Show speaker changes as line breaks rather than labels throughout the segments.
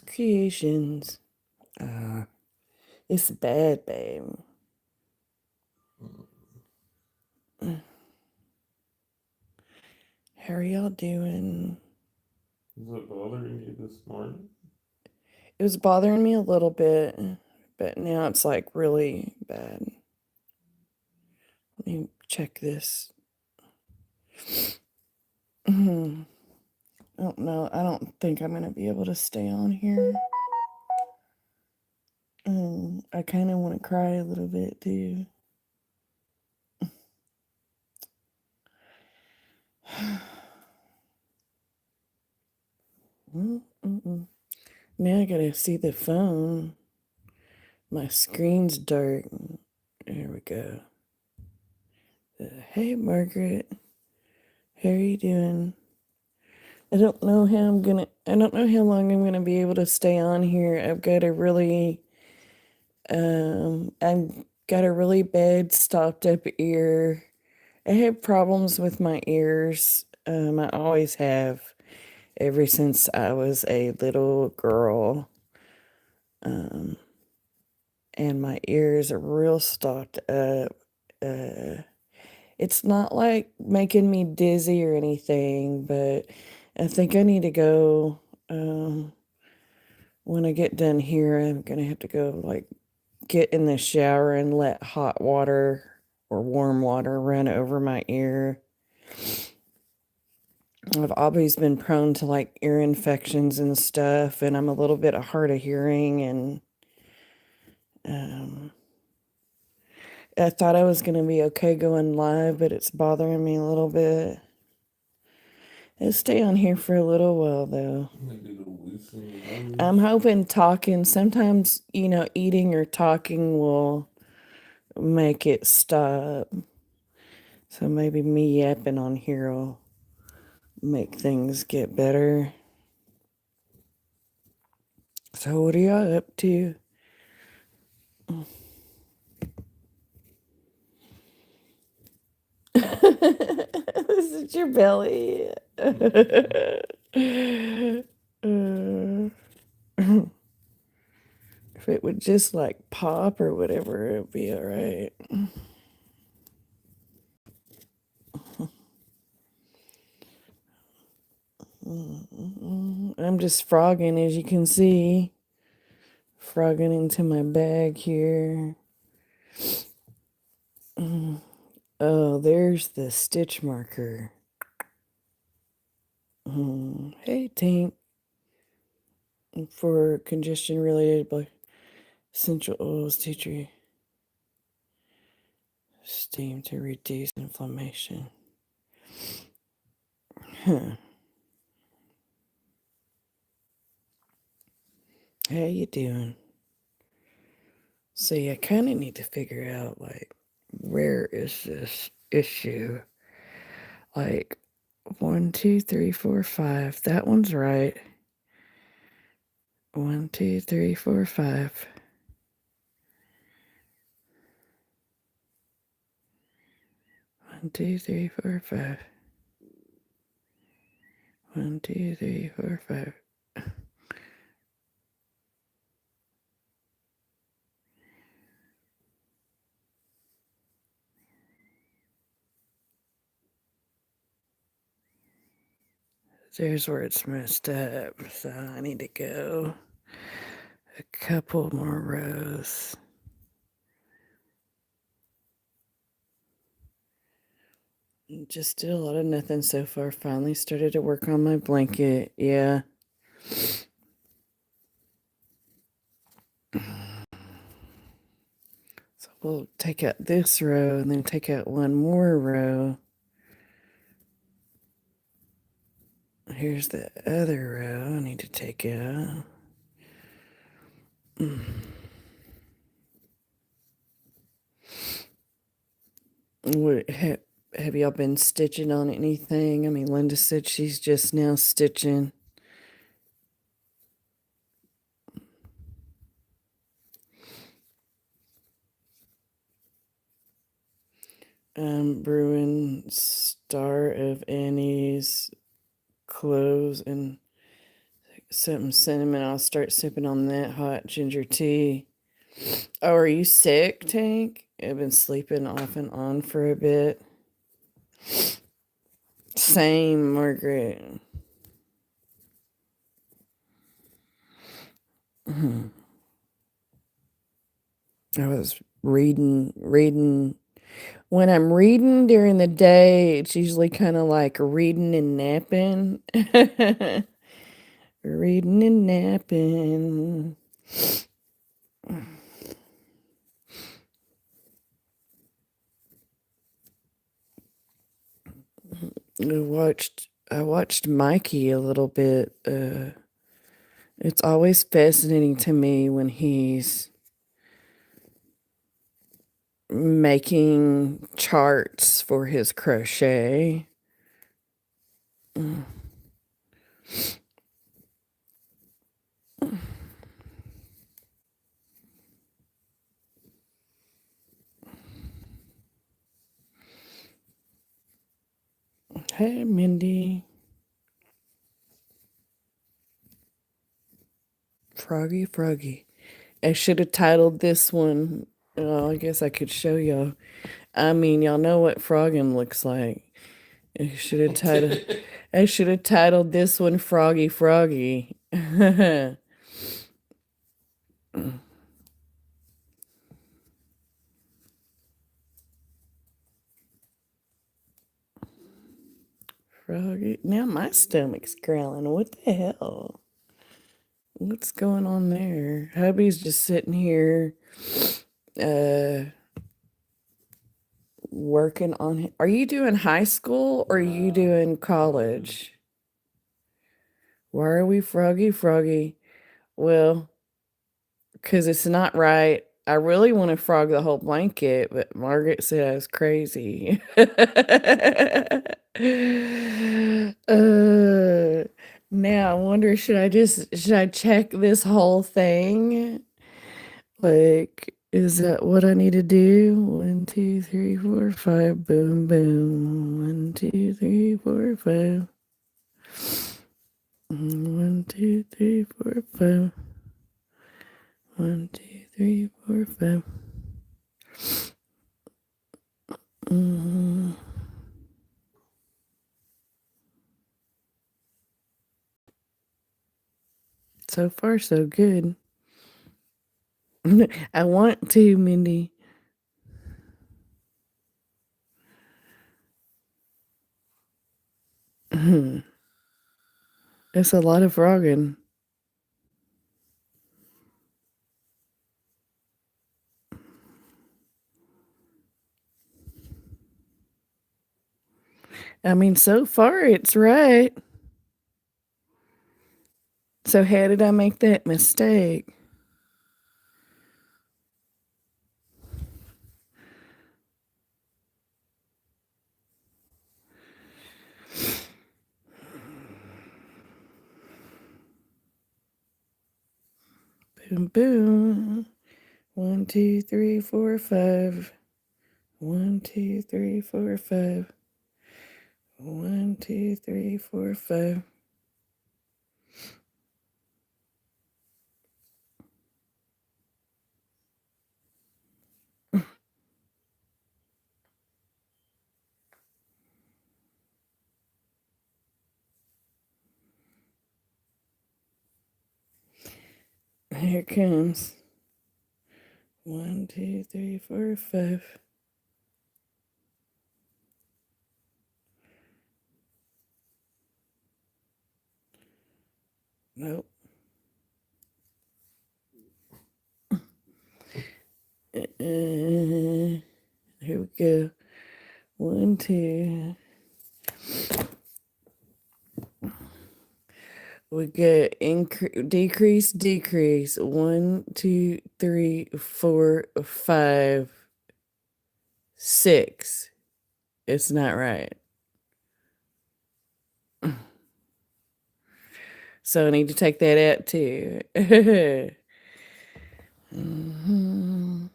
Creations. It's bad, babe. How are y'all doing?
Is it bothering you this morning?
It was bothering me a little bit, but now it's like really bad. Let me check this. I don't know. I don't think I'm going to be able to stay on here. I kind of want to cry a little bit too. Now I gotta see the phone. My screen's dark. There we go. Hey, Margaret. How are you doing? I don't know how long I'm gonna be able to stay on here. I've got a really bad stopped up ear. I have problems with my ears. I always have ever since I was a little girl. And my ears are real stopped up. It's not like making me dizzy or anything, but I think I need to go. When I get done here, I'm gonna have to go like get in the shower and let hot water or warm water run over my ear. I've always been prone to like ear infections and stuff, and I'm a little bit hard of hearing, and um, I thought I was gonna be okay going live, but it's bothering me a little bit. It'll stay on here for a little while though.
Maybe the loosening.
I'm hoping talking, sometimes, eating or talking will make it stop. So maybe me yapping on here will make things get better. So what are y'all up to? Is it your belly? If it would just like pop or whatever, it would be all right. I'm just frogging, as you can see. Frogging into my bag here. Oh, there's the stitch marker. Hey, Tank. For congestion related by essential oils, tea tree steam to reduce inflammation. Huh. How you doing? See, I kind of need to figure out, like, where is this issue? Like, 1, 2, 3, 4, 5. That one's right. 1, 2, 3, 4, 5. 1, 2, 3, 4, 5. 1, 2, 3, 4, 5. There's where it's messed up. So I need to go a couple more rows. Just did a lot of nothing so far. Finally started to work on my blanket. Yeah. So we'll take out this row and then take out one more row. Here's the other row I need to take out. What have y'all been stitching on anything? I mean, Linda said she's just now stitching. Brewing Star of Annie's clothes and something cinnamon. I'll start sipping on that hot ginger tea. Oh, are you sick, Tank? I've been sleeping off and on for a bit. Same, Margaret. I was reading. When I'm reading during the day, it's usually kind of like reading and napping. Reading and napping. I watched Mikey a little bit. It's always fascinating to me when he's making charts for his crochet. Hey, Mindy. Froggy, Froggy. I should have titled this one. Well, I guess I could show y'all. I mean, y'all know what frogging looks like. I should have titled. I should have titled this one "Froggy, Froggy." Froggy. Now my stomach's growling. What the hell? What's going on there? Hubby's just sitting here, uh, working on. Are you doing high school or are you doing college? Why are we froggy, froggy? Well, because it's not right. I really want to frog the whole blanket, but Margaret said I was crazy. Now I wonder, should I check this whole thing? Like, is that what I need to do? 1, 2, 3, 4, 5, boom, boom. 1, 2, 3, 4, 5. 1, 2, 3, 4, 5. 1, 2, 3, 4, 5. So far, so good. I want to, Mindy. It's a lot of frogging. I mean, so far it's right. So how did I make that mistake? Boom, boom. 1, 2, 3, 4, 5. 1, 2, 3, 4, 5. 1, 2, 3, 4, 5. Here it comes. 1, 2, 3, 4, 5. Nope. Here we go. 1, 2. We get decrease, decrease. 1, 2, 3, 4, 5, 6. It's not right. So I need to take that out too. Mhm.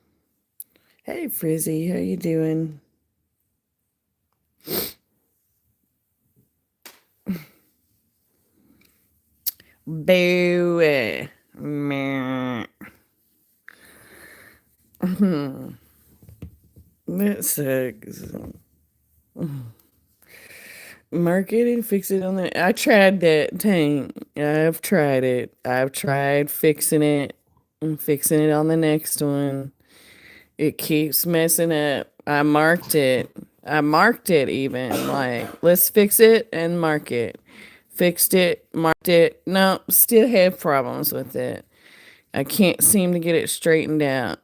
Hey, Frizzy, how you doing? Boo. Meh. That sucks. Mark it and fix it on the. I tried that tank. I've tried it. I've tried fixing it and fixing it on the next one. It keeps messing up. I marked it. I marked it even. Like, let's fix it and mark it. Fixed it, marked it. No, still have problems with it. I can't seem to get it straightened out.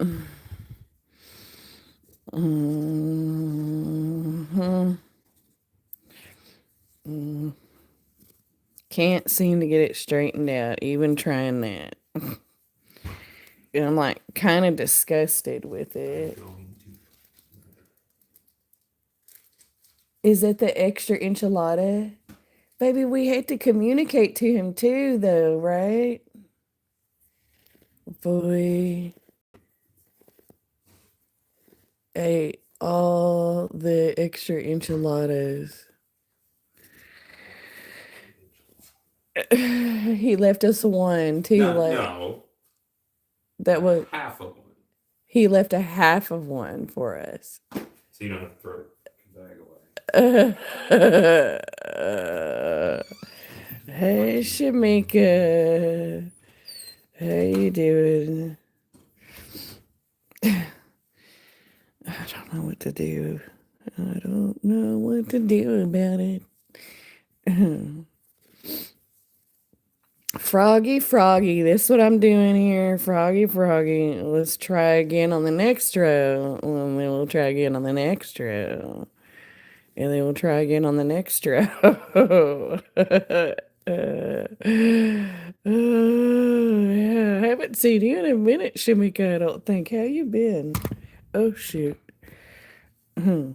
Mhm. Can't seem to get it straightened out, even trying that. And I'm like kind of disgusted with it. Is that the extra enchilada? Baby, we had to communicate to him too, though, right? Boy ate all the extra enchiladas. He left us one too.
No,
like
no,
that was
half of one.
he left a half of one for us.
So you don't have to throw the bag away.
Hey, Shamika. How you doing? I don't know what to do. I don't know what to do about it. Froggy, that's what I'm doing here. Froggy. Let's try again on the next row. And then we'll try again on the next row. And then we'll try again on the next row. Yeah. I haven't seen you in a minute, Shimika, I don't think. How you been? Oh, shoot. All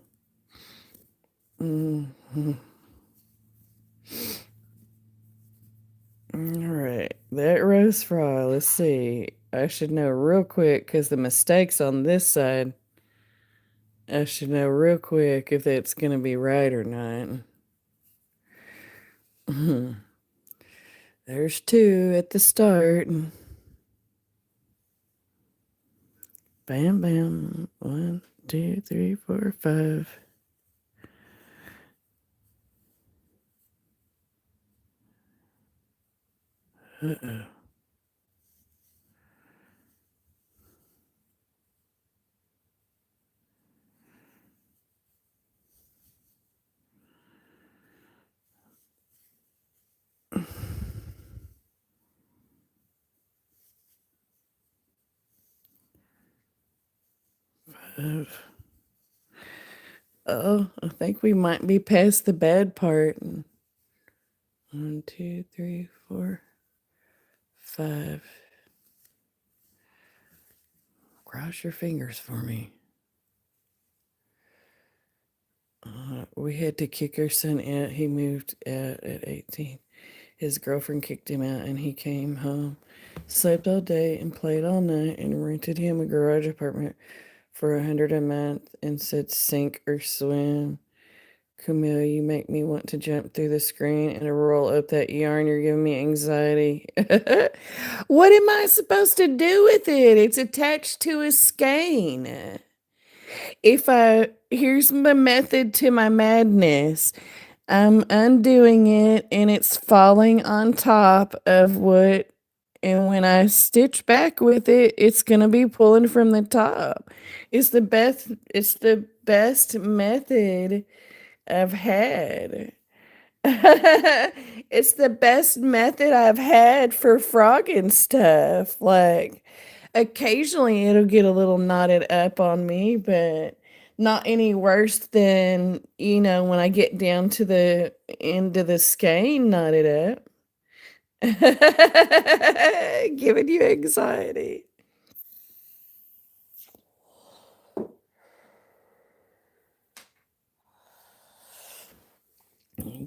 right, that roast fry. Let's see. I should know real quick because the mistakes on this side. I should know real quick if that's going to be right or not. There's two at the start. Bam, bam. 1, 2, 3, 4, 5. Uh-oh. Oh, I think we might be past the bad part. 1, 2, 3, 4, 5. Cross your fingers for me. We had to kick our son out. He moved out at 18. His girlfriend kicked him out, and he came home, slept all day, and played all night, and rented him a garage apartment for $100 a month and said sink or swim. Camille, you make me want to jump through the screen and roll up that yarn. You're giving me anxiety. What am I supposed to do with it? It's attached to a skein. Here's my method to my madness. I'm undoing it and it's falling on top of what, and when I stitch back with it, it's going to be pulling from the top. It's the best method I've had. It's the best method I've had for frogging stuff. Like, occasionally it'll get a little knotted up on me, but not any worse than, when I get down to the end of the skein knotted up. Giving you anxiety.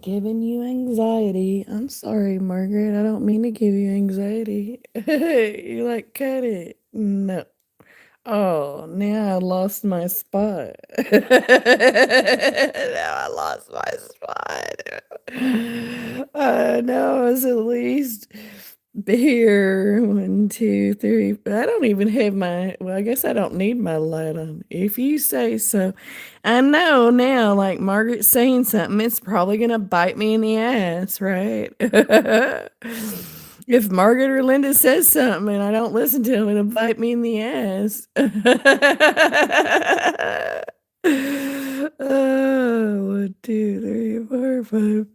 Giving you anxiety. I'm sorry, Margaret. I don't mean to give you anxiety. You like, cut it. No. Oh, now I lost my spot. Now I lost my spot. No, I was at least Here, 1, 2, 3. I don't even have well, I guess I don't need my light on. If you say so. I know now, like Margaret's saying something, it's probably gonna bite me in the ass, right? If Margaret or Linda says something and I don't listen to them, it'll bite me in the ass. Oh, 1, 2, 3, 4, 5.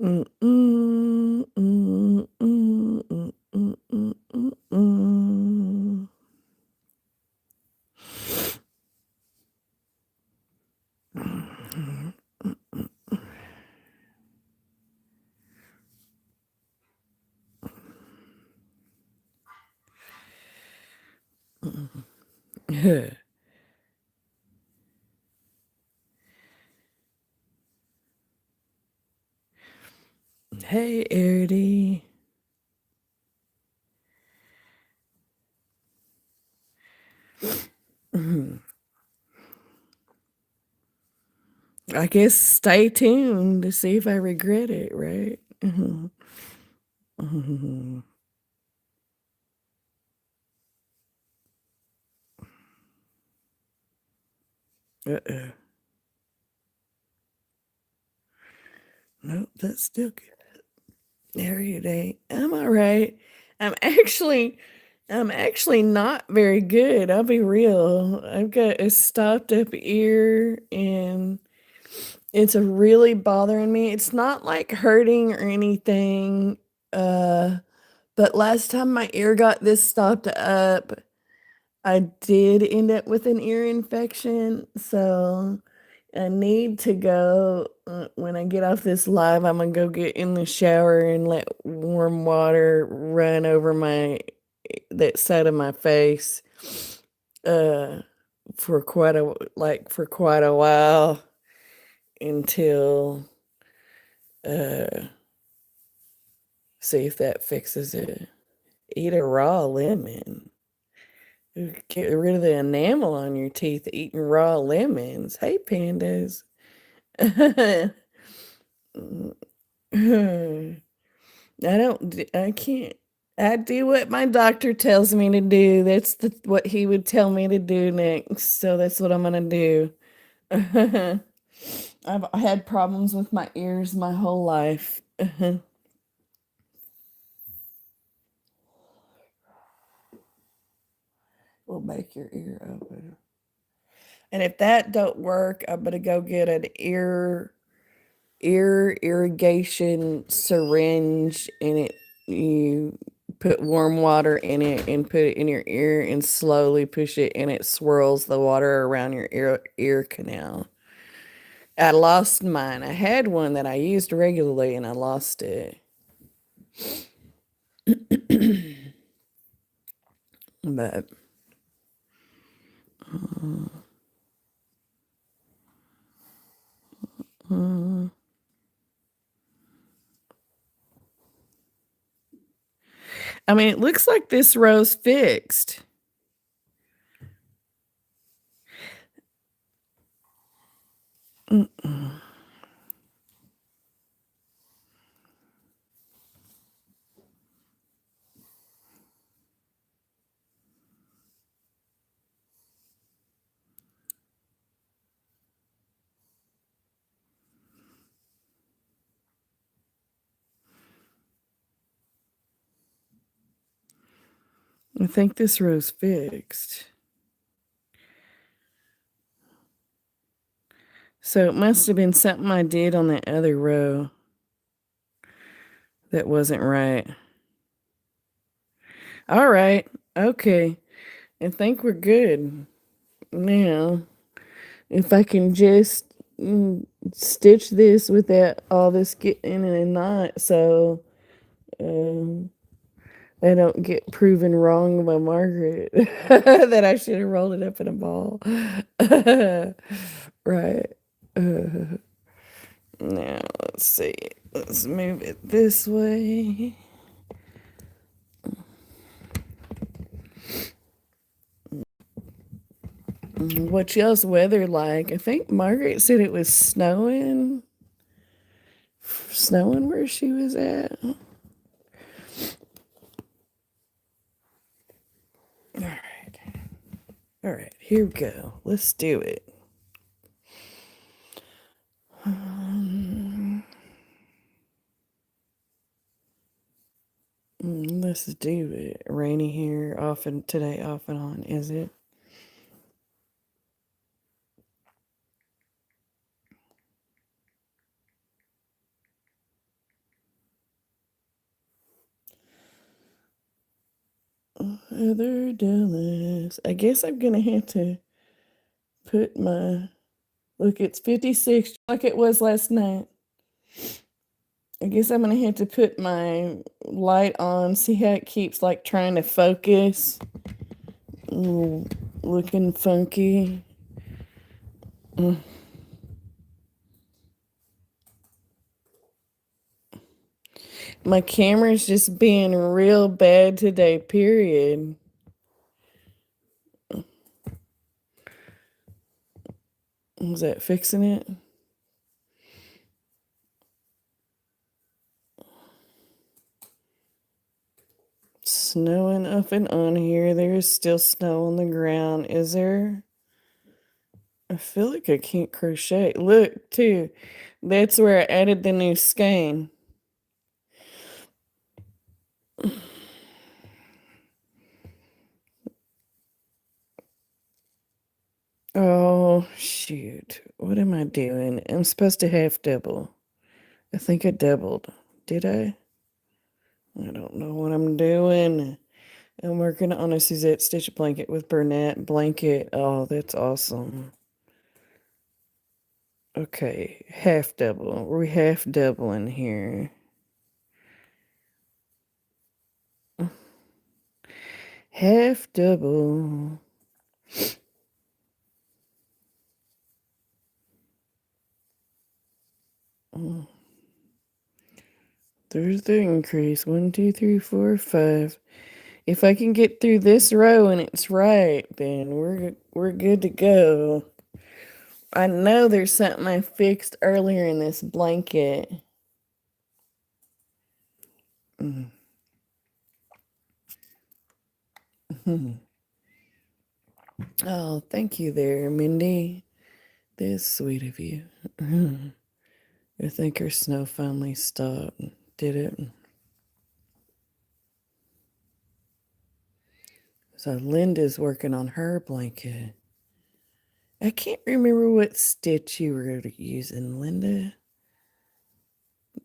Mm, mm, mm, mm, mm, mm, mm, mm, mm. Hey, Erdy. I guess stay tuned to see if I regret it, right? Uh-oh. Nope, that's still good. Every day. I'm all right. I'm actually I'm actually not very good. I'll be real. I've got a stopped up ear and it's really bothering me. It's not like hurting or anything. Uh, but last time my ear got this stopped up, I did end up with an ear infection. So I need to go when I get off this live. I'm gonna go get in the shower and let warm water run over that side of my face uh for quite a while until uh see if that fixes it. Eat a raw lemon. Get rid of the enamel on your teeth eating raw lemons. Hey, pandas. I can't. I do what my doctor tells me to do. That's what he would tell me to do next. So that's what I'm gonna do. I've had problems with my ears my whole life. Will make your ear open. And if that don't work, I'm gonna go get an ear irrigation syringe and you put warm water in it and put it in your ear and slowly push it and it swirls the water around your ear canal. I lost mine. I had one that I used regularly and I lost it. But I mean, it looks like this row's fixed. Mm-mm. I think this row's fixed. So it must have been something I did on that other row that wasn't right. All right. Okay. I think we're good. Now, if I can just stitch this without all this getting in a knot so um, I don't get proven wrong by Margaret that I should have rolled it up in a ball. Right. Now, let's see. Let's move it this way. What y'all's weather like? I think Margaret said it was snowing where she was at. All right, here we go. Let's do it. Let's do it. Rainy here, off and today, off and on. Is it? Heather Dallas. I guess I'm gonna have to put my look. It's 56, like it was last night. I guess I'm gonna have to put my light on. See how it keeps like trying to focus. Ooh, looking funky. Mm. My camera's just being real bad today, period. Was that fixing it? Snowing up and on here. There's still snow on the ground. Is there? I feel like I can't crochet. Look, too. That's where I added the new skein. Oh, shoot. What am I doing? I'm supposed to half double. I think I doubled. Did I? I don't know what I'm doing. I'm working on a Suzette stitch blanket with Burnett blanket. Oh, that's awesome. Okay, half double. We're half doubling here. Half double. There's the increase. 1, 2, 3, 4, 5. If I can get through this row and it's right, then we're good to go. I know there's something I fixed earlier in this blanket. Mm. Oh, thank you there, Mindy. That's sweet of you. I think her snow finally stopped. Did it? So Linda's working on her blanket. I can't remember what stitch you were using, Linda.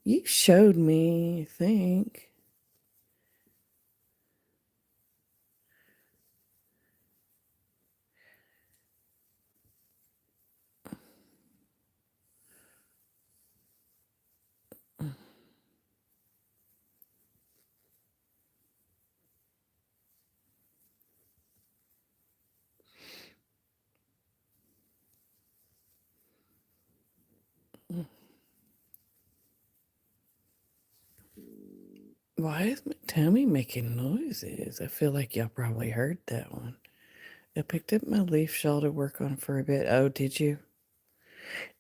You showed me, I think. Why is my tummy making noises? I feel like y'all probably heard that one. I picked up my leaf shawl to work on for a bit. Oh, did you?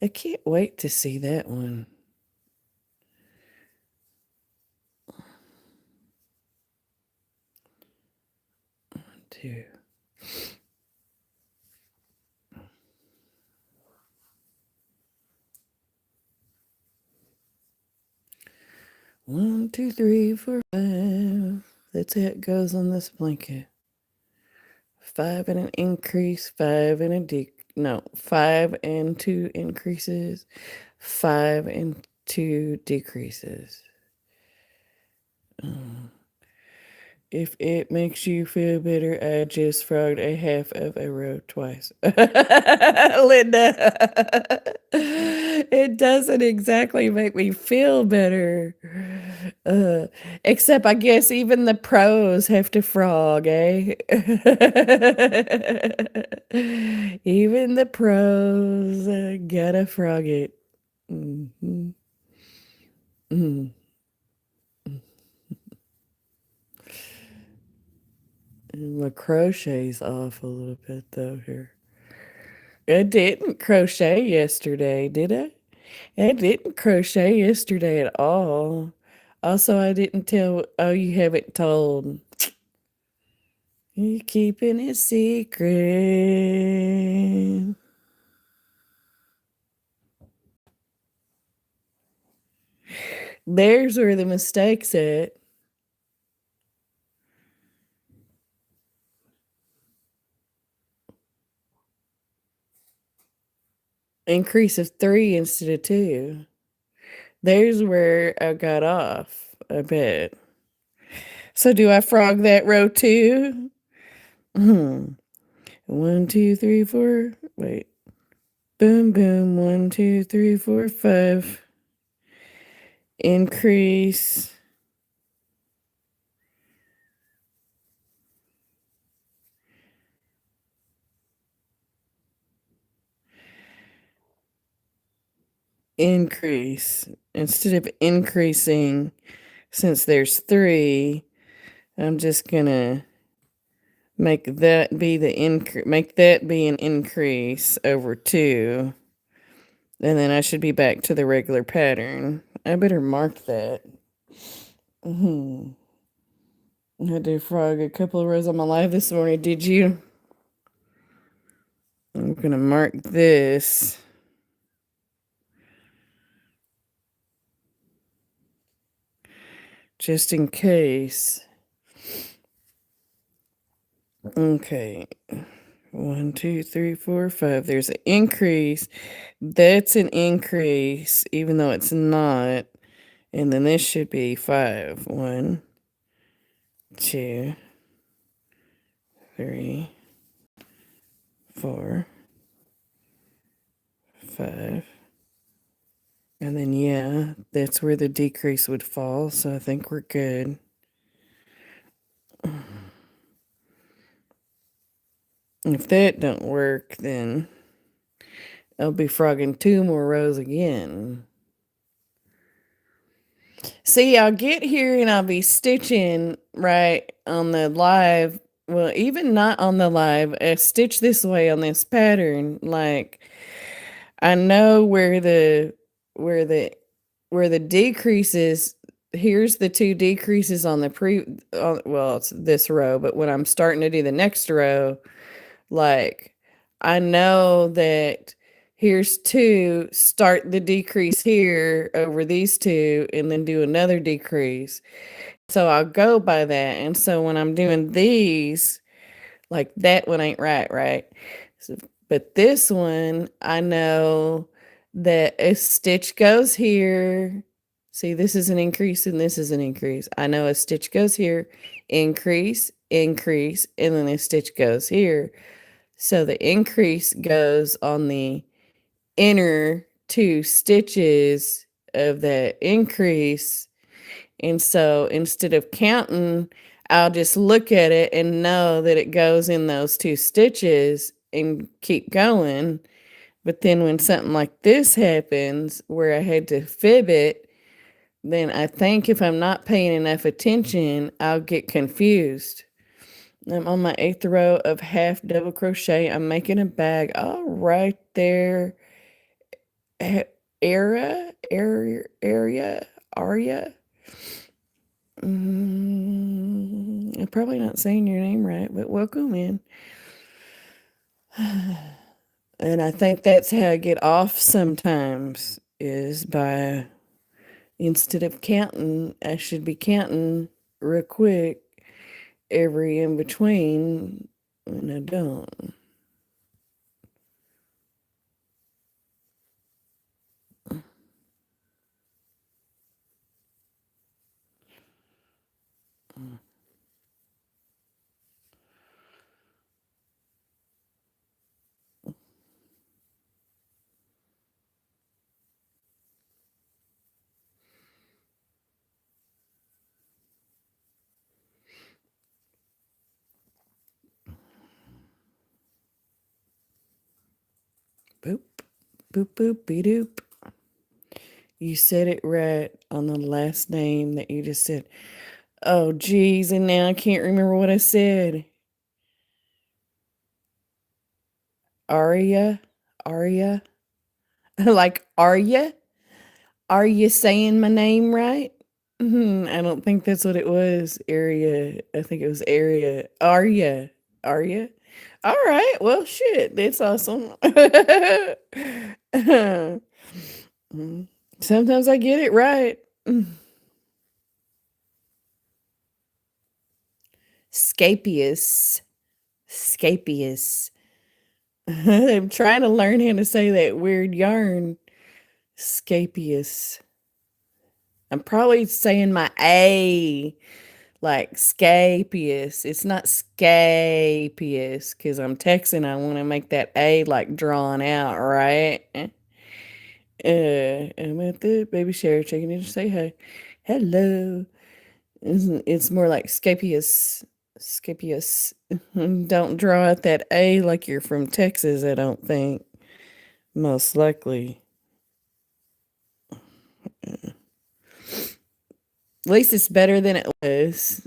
I can't wait to see that one. Two. One, two, three, four, five. That's how it goes on this blanket. 5 and an increase, 5 and a no, 5 and 2 increases, 5 and 2 decreases. If it makes you feel better, I just frogged a half of a row twice. Linda, it doesn't exactly make me feel better. Except I guess even the pros have to frog, eh? Even the pros gotta frog it. Mm-hmm. Mm-hmm. My crochet's off a little bit though here. I didn't crochet yesterday, did I? I didn't crochet yesterday at all. Also, I didn't tell. Oh, you haven't told. You keeping it secret. There's where the mistake's at. Increase of 3 instead of 2. There's where I got off, I bet. So do I frog that row too? 1, 2, 3, 4. Wait. Boom, boom. 1, 2, 3, 4, 5. Increase. Increase. Instead of increasing, since there's 3, I'm just gonna make that be an increase over 2. And then I should be back to the regular pattern. I better mark that. I did frog a couple of rows on my live this morning. Did you? I'm gonna mark this. Just in case. Okay. 1, 2, 3, 4, 5. There's an increase. That's an increase, even though it's not. And then this should be 5. 1, 2, 3, 4, 5. And then, yeah, that's where the decrease would fall. So I think we're good. If that don't work, then I'll be frogging 2 more rows again. See, I'll get here and I'll be stitching right on the live. Well, even not on the live, I stitch this way on this pattern. Like I know where the decreases. Here's the 2 decreases on the well, it's this row, but when I'm starting to do the next row, like I know that here's 2, start the decrease here over these 2, and then do another decrease. So I'll go by that. And so when I'm doing these, like that one ain't right? So, but this one, I know that a stitch goes here. See, this is an increase and this is an increase. I know a stitch goes here, increase, increase, and then a stitch goes here. So the increase goes on the inner 2 stitches of that increase. And so instead of counting, I'll just look at it and know that it goes in those 2 stitches and keep going. But then when something like this happens where I had to fib it, then I think if I'm not paying enough attention, I'll get confused. I'm on my 8th row of half double crochet. I'm making a bag. All right there. Aria. I'm probably not saying your name right, but welcome in. And I think that's how I get off sometimes, is by, instead of counting, I should be counting real quick every in between, and I don't. Boop, boop, boop, be doop. You said it right on the last name that you just said. Oh, geez, and now I can't remember what I said. Aria? Like, are you? Are you saying my name right? I don't think that's what it was. Area. I think it was area. Arya. Arya. All right. Well, shit. It's awesome. Mm. Sometimes I get it right. Scapious. Scapious. I'm trying to learn how to say that weird yarn. Scapious. I'm probably saying my A like scapious. It's not scapious because I'm Texan. I want to make that A like drawn out, right? I'm at the baby shower checking in to say hi. Hello. It's more like scapious. Scapious. Don't draw out that A like you're from Texas, I don't think. Most likely. At least it's better than it was.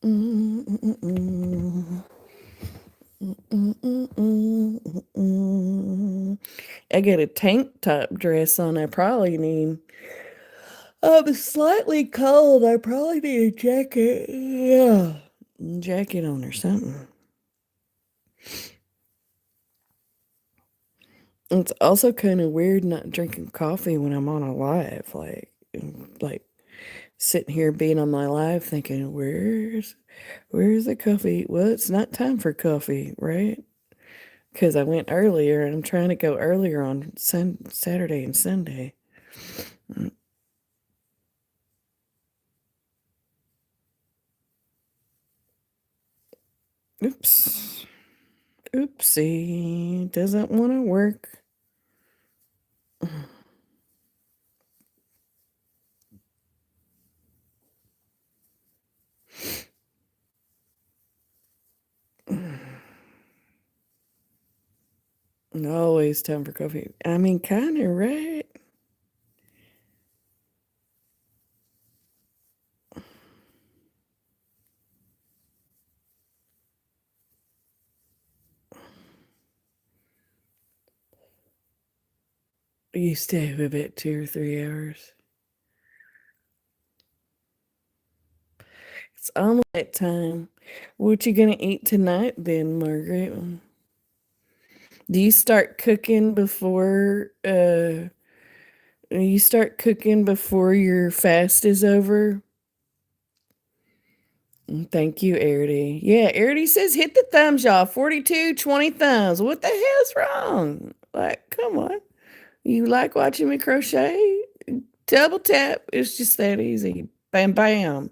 Mm, mm, mm, mm, mm, mm, mm. I got a tank top dress on. I probably need. I'm slightly cold. I probably need a jacket. Yeah, jacket on or something. It's also kind of weird not drinking coffee when I'm on a live. Like sitting here being on my live, thinking, where's the coffee? Well, it's not time for coffee, right? Because I went earlier and I'm trying to go earlier on Saturday and Sunday. Mm, oops. Oopsie. Doesn't want to work. Always time for coffee. I mean, kind of, right? You stay up about 2 or 3 hours. It's almost that time. What you gonna eat tonight then, Margaret? Do you start cooking before you start cooking before your fast is over? Thank you, Arity. Yeah, Arity says hit the thumbs, y'all. 42, 20 thumbs. What the hell's wrong? Like, come on. You like watching me crochet? Double tap. It's just that easy. Bam, bam.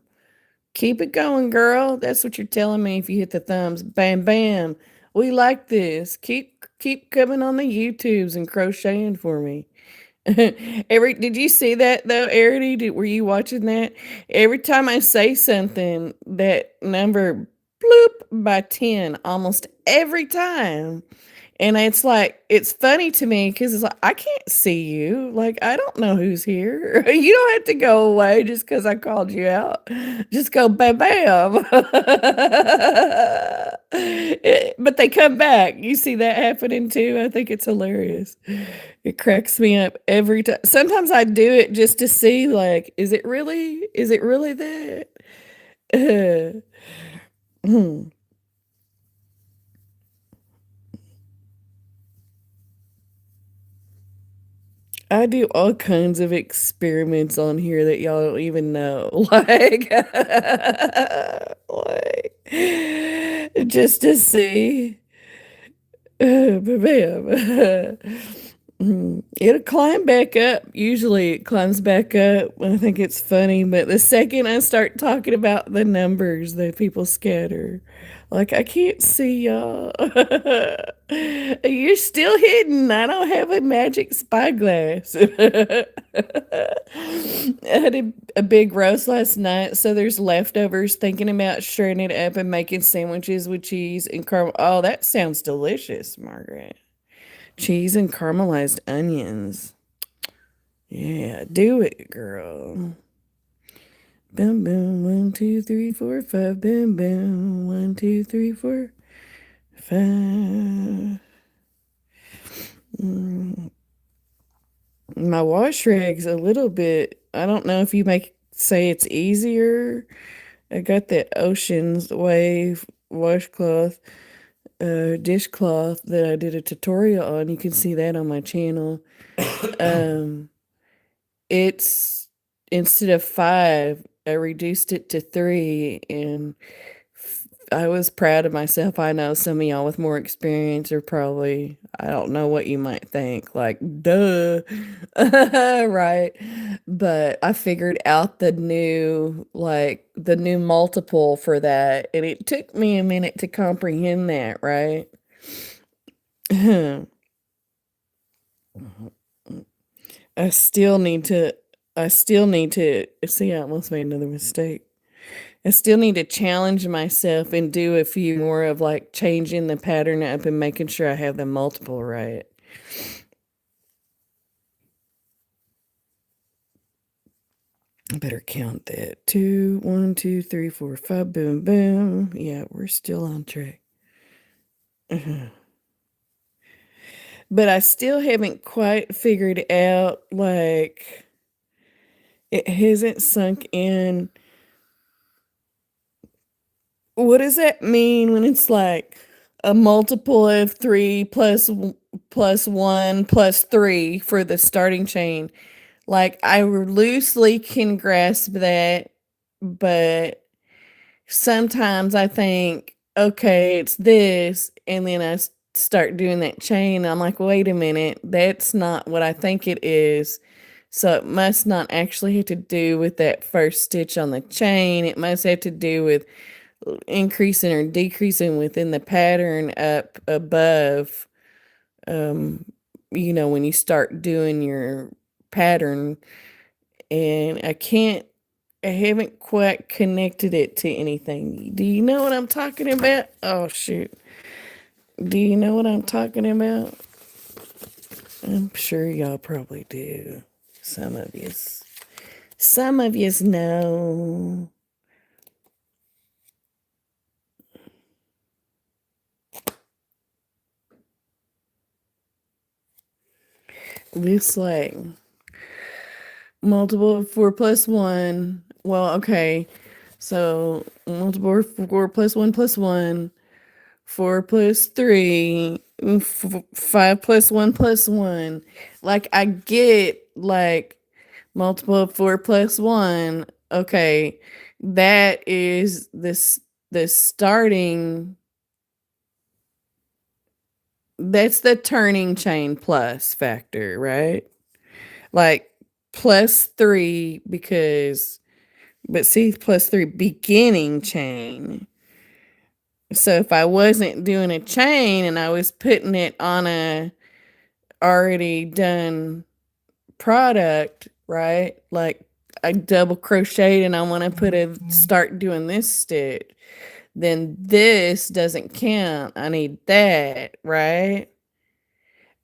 Keep it going, girl. That's what you're telling me if you hit the thumbs. Bam, bam. We like this. Keep coming on the YouTubes and crocheting for me. Did you see that though, Arity? Were you watching that? Every time I say something, that number bloop by 10 almost every time. And it's like, it's funny to me because it's like, I can't see you. Like, I don't know who's here. You don't have to go away just because I called you out. Just go bam, bam. But they come back. You see that happening too? I think it's hilarious. It cracks me up every time. Sometimes I do it just to see, like, is it really that? Hmm. I do all kinds of experiments on here that y'all don't even know. Like just to see. Bam. It'll climb back up. Usually it climbs back up. I think it's funny, but the second I start talking about the numbers that people scatter, Like, I can't see y'all. You're still hidden. I don't have a magic spyglass. I had a big roast last night, so there's leftovers. Thinking about shredding it up and making sandwiches with cheese and caramel. Oh, that sounds delicious, Margaret. Cheese and caramelized onions. Yeah, do it, girl. Boom, boom, 1, 2, 3, 4, 5. Boom, boom, 1, 2, 3, 4, 5. Mm. My wash rag's a little bit. I don't know if you make say it's easier. I got the Ocean's Wave washcloth, dishcloth that I did a tutorial on. You can see that on my channel. Um, it's instead of 5, I reduced it to 3, and I was proud of myself. I know some of y'all with more experience are probably, I don't know what you might think, like, duh, right? But I figured out the new multiple for that, and it took me a minute to comprehend that, right? I still need to, see, I almost made another mistake. I still need to challenge myself and do a few more of like changing the pattern up and making sure I have the multiple right. I better count that. 2, 1, 2, 3, 4, 5. Boom, boom. Yeah, we're still on track. But I still haven't quite figured out, like, it hasn't sunk in. What does that mean when it's like a multiple of 3 plus 1 plus 3 for the starting chain? Like, I loosely can grasp that, but sometimes I think, okay, it's this, and then I start doing that chain. I'm like, wait a minute, that's not what I think it is. So it must not actually have to do with that first stitch on the chain. It must have to do with increasing or decreasing within the pattern up above. Um, when you start doing your pattern, and I haven't quite connected it to anything. Do you know what I'm talking about? Oh, shoot. Do you know what I'm talking about? I'm sure y'all probably do. Some of yous. Some of yous know. This, like, multiple of 4 plus 1. Well, okay. So multiple of 4 plus 1 plus 1. 4 plus 3. 5 plus 1 plus 1. Like, I get, like, multiple of 4 plus 1. Okay. That is the starting. That's the turning chain plus factor, right? Like, plus 3 because, but see, plus 3 beginning chain. So if I wasn't doing a chain and I was putting it on a already done product, right? Like, I double crocheted and I want to start doing this stitch, then this doesn't count. I need that, right?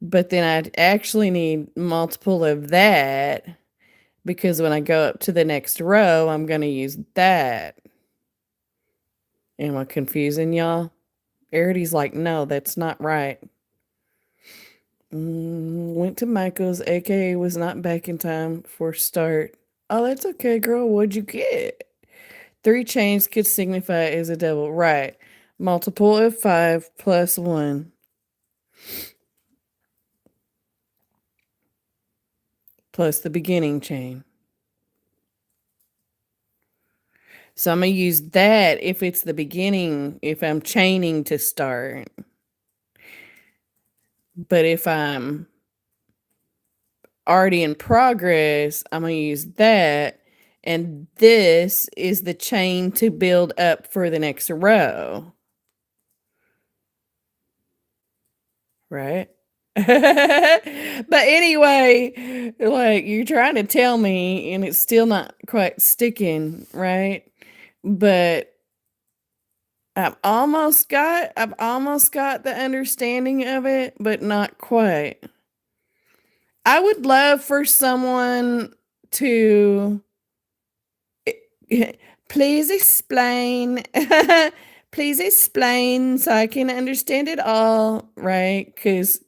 But then I'd actually need multiple of that, because when I go up to the next row, I'm going to use that. Am I confusing y'all? Arity's like, no, that's not right. Went to Michael's, aka was not back in time for start. Oh, that's okay, girl. What'd you get? 3 chains could signify as a double. Right. Multiple of 5 plus 1. Plus the beginning chain. So I'm going to use that if it's the beginning, if I'm chaining to start. But if I'm already in progress, I'm going to use that. And this is the chain to build up for the next row. right? But anyway, like you're trying to tell me and it's still not quite sticking, right? But I've almost got the understanding of it, but not quite. I would love for someone to please explain. Please explain so I can understand it all, right? Because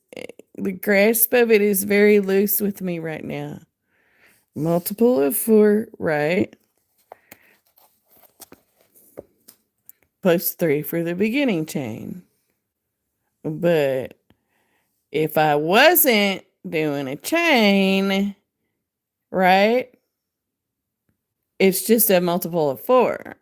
the grasp of it is very loose with me right now. Multiple of 4, right? Plus 3 for the beginning chain. But if I wasn't doing a chain, right? It's just a multiple of 4.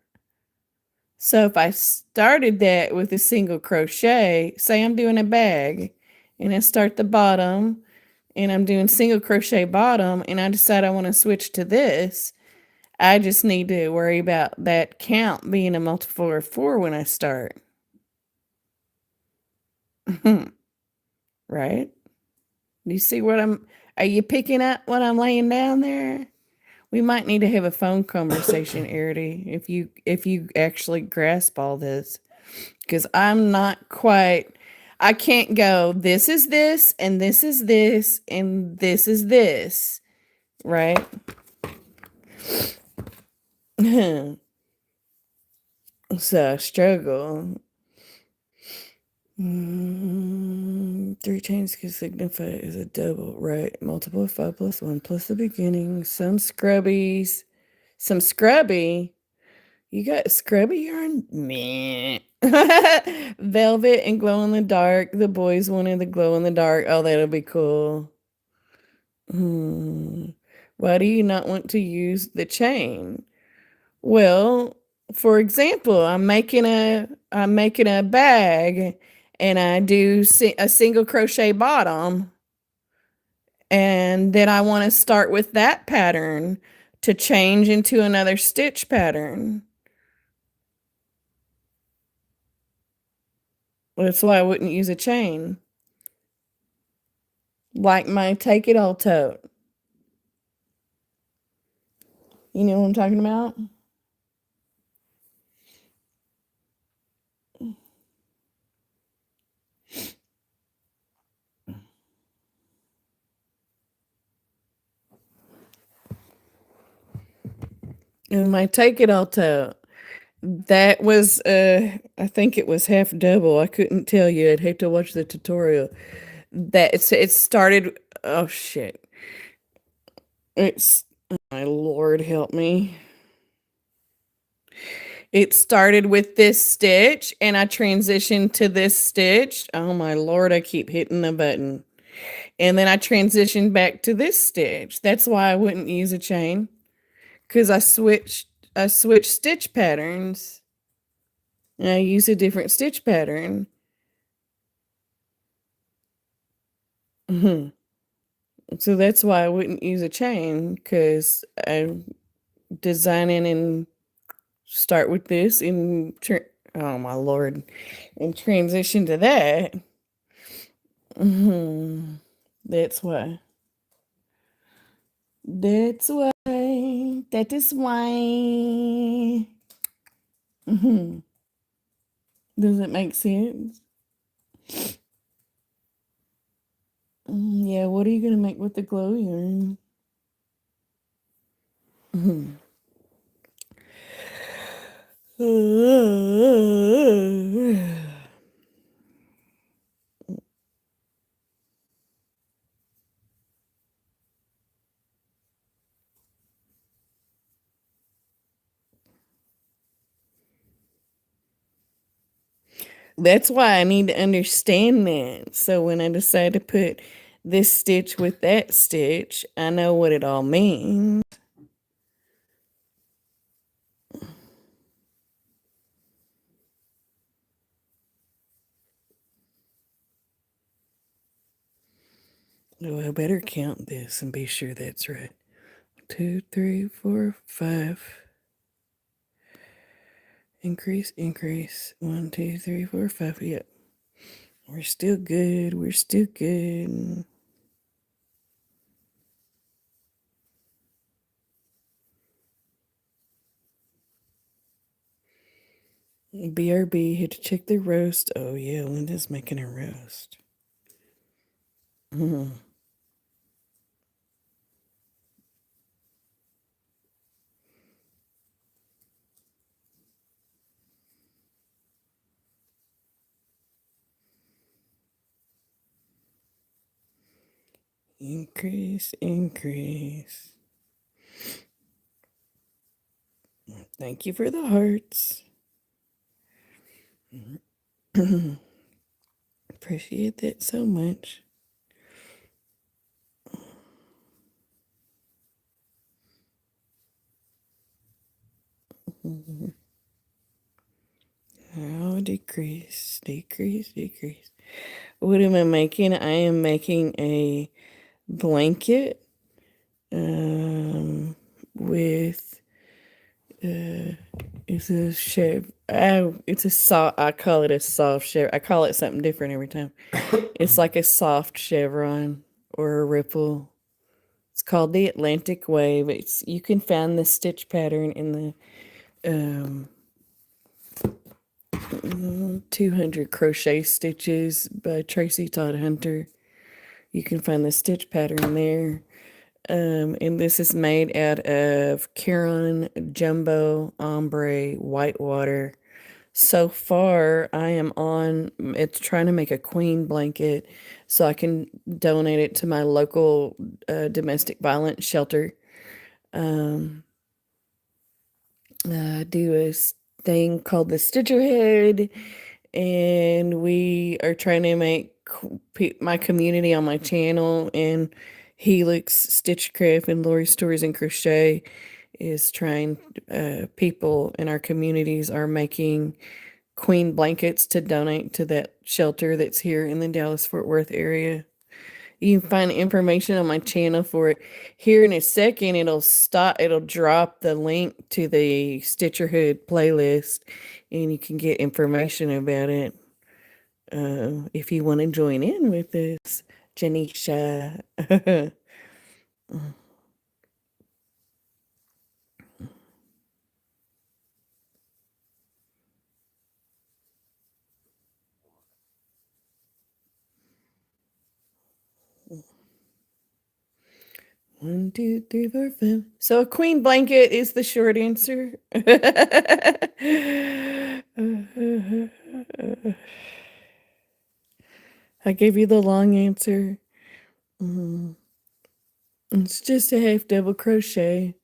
So if I started that with a single crochet, say I'm doing a bag and I start the bottom and I'm doing single crochet bottom and I decide I want to switch to this, I just need to worry about that count being a multiple of 4 when I start. Right? Do you see are you picking up what I'm laying down there? We might need to have a phone conversation, Arity, if you actually grasp all this. Because I'm not quite, I can't go, this is this, and this is this, and this is this, right? So, struggle. 3 chains can signify as a double, right? Multiple of 5 plus 1 plus the beginning. Some scrubbies. Some scrubby. You got scrubby yarn? Meh. Velvet and glow in the dark. The boys wanted the glow in the dark. Oh, that'll be cool. Why do you not want to use the chain? Well, for example, I'm making a bag and I do a single crochet bottom and then I want to start with that pattern to change into another stitch pattern. That's why I wouldn't use a chain. Like my take it all tote. You know what I'm talking about? And my take it all tote. That was I think it was half double. I couldn't tell you. I'd hate to watch the tutorial. It started, oh shit. It's, oh my Lord help me. It started with this stitch and I transitioned to this stitch. Oh my Lord, I keep hitting the button. And then I transitioned back to this stitch. That's why I wouldn't use a chain. Because I switched stitch patterns. And I use a different stitch pattern. So that's why I wouldn't use a chain, because I'm designing and start with this and oh my Lord, and transition to that. That's why. That's why. That is why. Does it make sense? Yeah, what are you going to make with the glow yarn? That's why I need to understand that. So when I decide to put this stitch with that stitch, I know what it all means. Oh, I better count this and be sure that's right. 2, 3, 4, 5. Increase, increase. 1, 2, 3, 4, 5. Yep. We're still good. We're still good. BRB had to check the roast. Oh yeah, Linda's making a roast. Mm. Increase, increase. Thank you for the hearts. Appreciate that so much. Oh, decrease, decrease, decrease. What am I making? I am making a blanket with it's a chev. It's a soft. I call it a soft chev. I call it something different every time. It's like a soft chevron or a ripple. It's called the Atlantic Wave. It's you can find the stitch pattern in the 200 crochet stitches by Tracy Todd Hunter. You can find the stitch pattern there. And this is made out of Caron Jumbo Ombre Whitewater. So far, I am on, it's trying to make a queen blanket so I can donate it to my local domestic violence shelter. I do a thing called the Stitcherhood, and we are trying to make my community on my channel and Helix Stitchcraft and Lori Stories and Crochet is trying. People in our communities are making queen blankets to donate to that shelter that's here in the Dallas Fort Worth area. You can find information on my channel for it. Here in a second, it'll drop the link to the Stitcherhood playlist, and you can get information about it. If you want to join in with this, Janisha. One, two, three, four, five. So a queen blanket is the short answer. I gave you the long answer. It's just a half double crochet.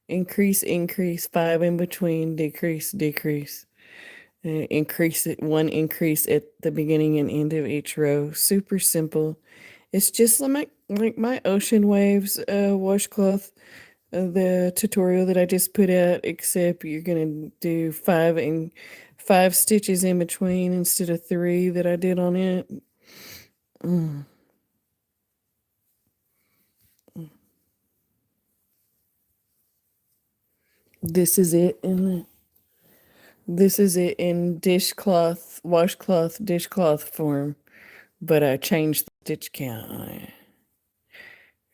Increase, increase, 5 in between, decrease, decrease. Increase it, one increase at the beginning and end of each row. Super simple. It's just like my ocean waves washcloth, the tutorial that I just put out, except you're gonna do 5 stitches in between instead of 3 that I did on it. This is it in dishcloth, washcloth, dishcloth form, but I changed the stitch count on it.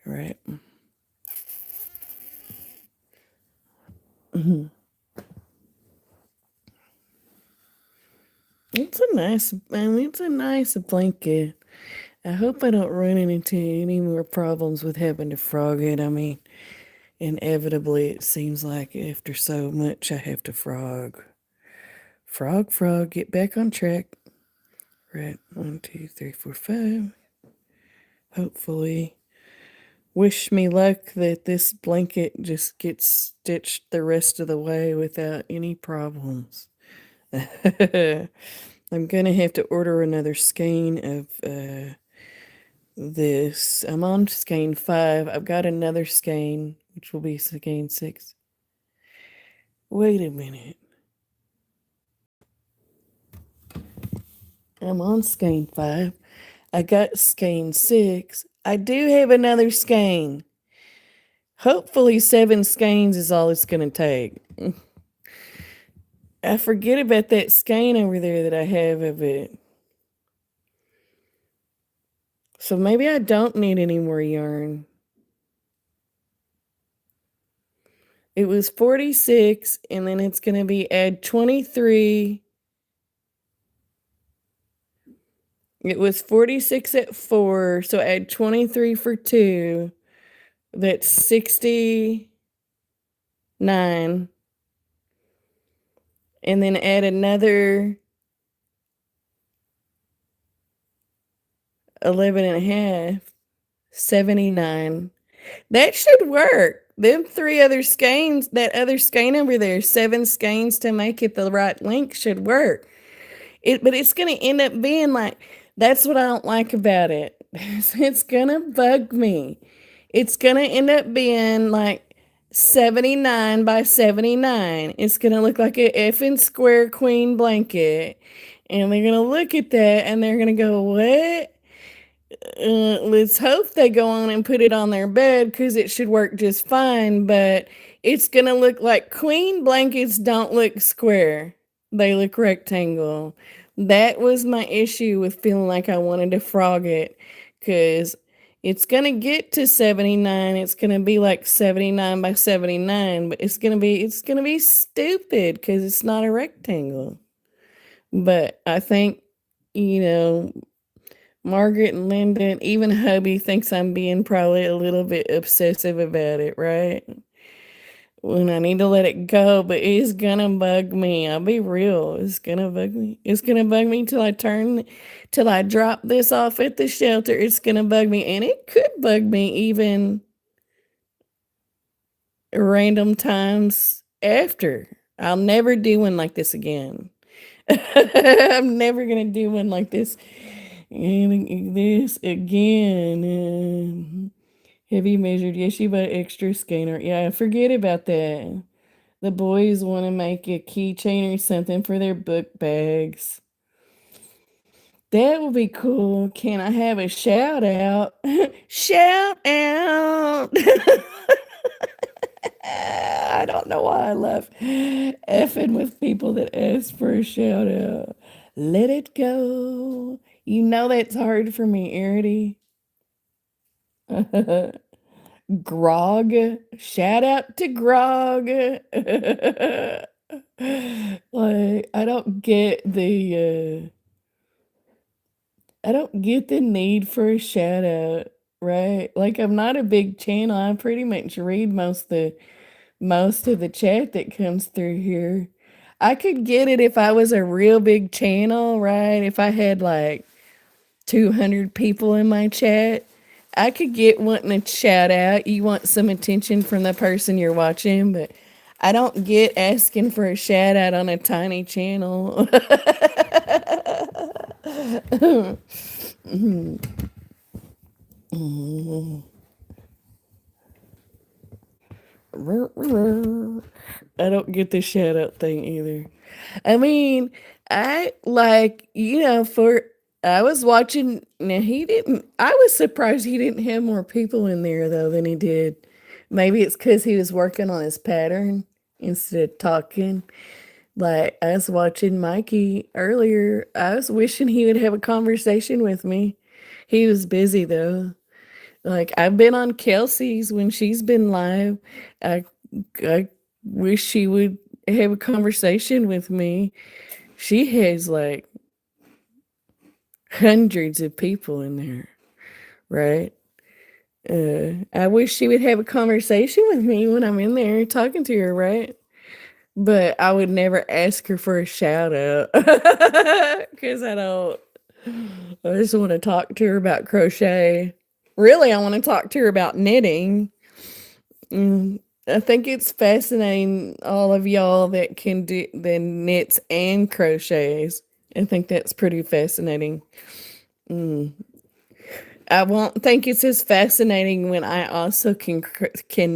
Right. It's a nice blanket. I hope I don't run into any more problems with having to frog it. I mean, inevitably, it seems like after so much, I have to frog. Frog, frog, get back on track. Right. 1, 2, 3, 4, 5. Hopefully. Wish me luck that this blanket just gets stitched the rest of the way without any problems. I'm gonna have to order another skein of this. I'm on skein 5. I've got another skein, which will be skein 6. Wait a minute. I'm on skein 5. I got skein 6. I do have another skein. Hopefully 7 skeins is all it's gonna take. I forget about that skein over there that I have of it. So maybe I don't need any more yarn. It was 46, and then it's going to be add 23. It was 46 at 4, so add 23 for 2. That's 69. And then add another 11 and a half, 79. That should work. Them 3 other skeins, that other skein over there, 7 skeins to make it the right length should work. But it's going to end up being like, that's what I don't like about it. It's going to bug me. It's going to end up being like 79 by 79. It's going to look like a effing square queen blanket. And they're going to look at that and they're going to go, what? Let's hope they go on and put it on their bed because it should work just fine. But it's going to look like queen blankets don't look square. They look rectangle. That was my issue with feeling like I wanted to frog it because it's going to get to 79. It's going to be like 79 by 79, but it's going to be stupid because it's not a rectangle. But I think, Margaret and Linda and even hubby thinks I'm being probably a little bit obsessive about it, right? When I need to let it go, but it's gonna bug me. I'll be real. It's gonna bug me. It's gonna bug me till I drop this off at the shelter. It's gonna bug me. And it could bug me even random times after. I'll never do one like this again. I'm never gonna do one like this. And this again. Heavy measured. Yes, you bought extra skeiner. Yeah, forget about that. The boys want to make a keychain or something for their book bags. That would be cool. Can I have a shout out? Shout out! I don't know why I love effing with people that ask for a shout out. Let it go. You know that's hard for me, Arity. Grog. Shout out to Grog. Like, I don't get the need for a shout out, right? Like, I'm not a big channel. I pretty much read most of the chat that comes through here. I could get it if I was a real big channel, right? If I had like 200 people in my chat, I could get wanting a shout out. You want some attention from the person you're watching, but I don't get asking for a shout out on a tiny channel. I don't get the shout out thing either. I mean, I like, I was watching, now I was surprised he didn't have more people in there though than he did. Maybe it's because he was working on his pattern instead of talking. Like, I was watching Mikey earlier. I was wishing he would have a conversation with me. He was busy though. Like, I've been on Kelsey's when she's been live. I I wish she would have a conversation with me. She has like hundreds of people in there, right? I wish she would have a conversation with me when I'm in there talking to her, right? But I would never ask her for a shout out because I just want to talk to her about crochet. Really, I want to talk to her about knitting. I think it's fascinating, all of y'all that can do the knits and crochets. I think that's pretty fascinating. I won't think it's as fascinating when I also can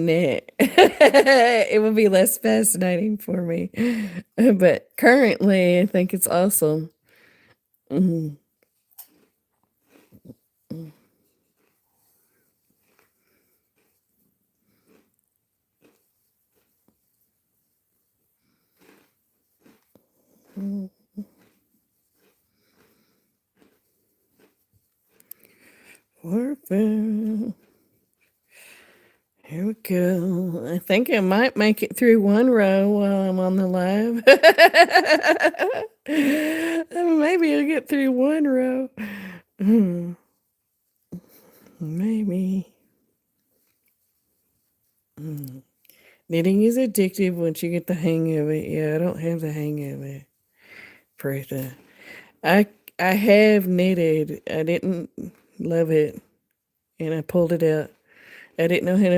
knit. It would be less fascinating for me. But currently, I think it's awesome. Mhm. Warfare. Here we go. I think I might make it through one row while I'm on the live. Maybe I'll get through one row. Maybe. Knitting is addictive once you get the hang of it. Yeah, I don't have the hang of it. Bertha. I I have knitted. I didn't love it, and I pulled it out. I didn't know how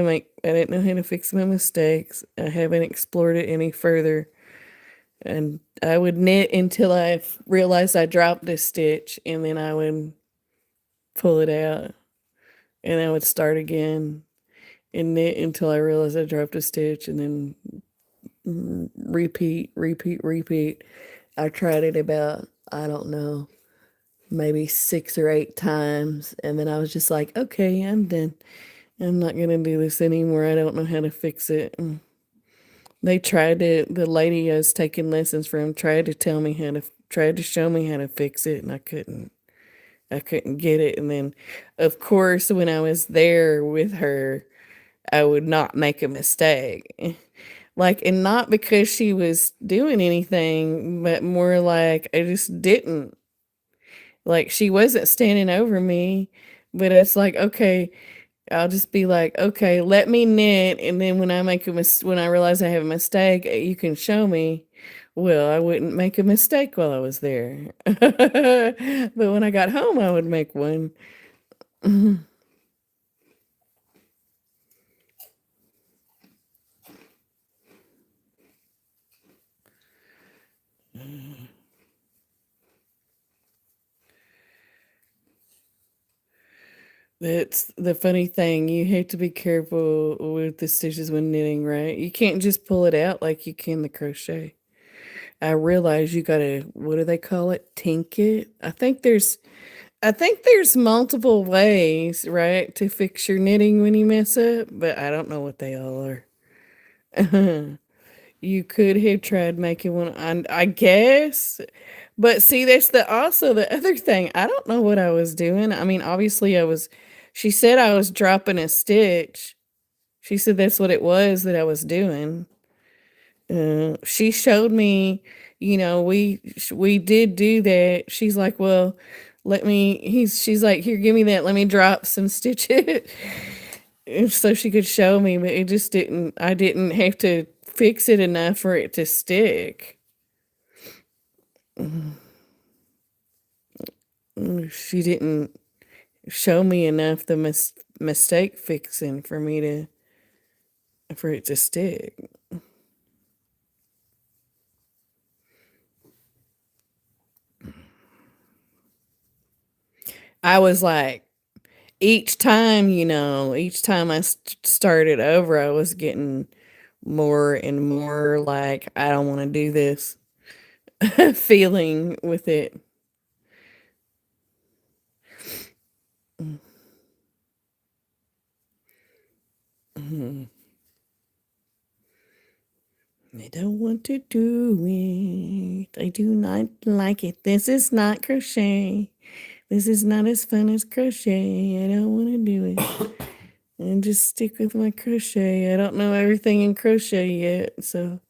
to fix my mistakes. I haven't explored it any further. And I would knit until I realized I dropped a stitch, and then I would pull it out, and I would start again and knit until I realized I dropped a stitch, and then repeat, repeat, repeat. I tried it about, I don't know, maybe 6 or 8 times, and then I was just like, okay, I'm done. I'm not gonna do this anymore. I don't know how to fix it. The lady I was taking lessons from tried to tried to show me how to fix it, and I couldn't. I couldn't get it. And then, of course, when I was there with her, I would not make a mistake. Like, and not because she was doing anything, but more like I just didn't. Like, she wasn't standing over me, but it's like, okay, I'll just be like, okay, let me knit, and then when I realize I have a mistake, you can show me. Well, I wouldn't make a mistake while I was there, but when I got home, I would make one. That's the funny thing. You have to be careful with the stitches when knitting, right? You can't just pull it out like you can the crochet. I realize you gotta, what do they call it? Tink it. I think there's multiple ways, right, to fix your knitting when you mess up, but I don't know what they all are. You could have tried making one, I guess. But see, that's the other thing. I don't know what I was doing. I mean, obviously she said I was dropping a stitch. She said that's what it was that I was doing. She showed me, we did do that. She's like, well, she's like, here, give me that. Let me drop some stitches. And so she could show me, but I didn't have to fix it enough for it to stick. She didn't show me enough the mistake fixing for it to stick. I was like, each time I started over, I was getting more and more like, I don't want to do this feeling with it. Mhm. I don't want to do it. I do not like it. This is not crochet. This is not as fun as crochet. I don't want to do it. And just stick with my crochet. I don't know everything in crochet yet, so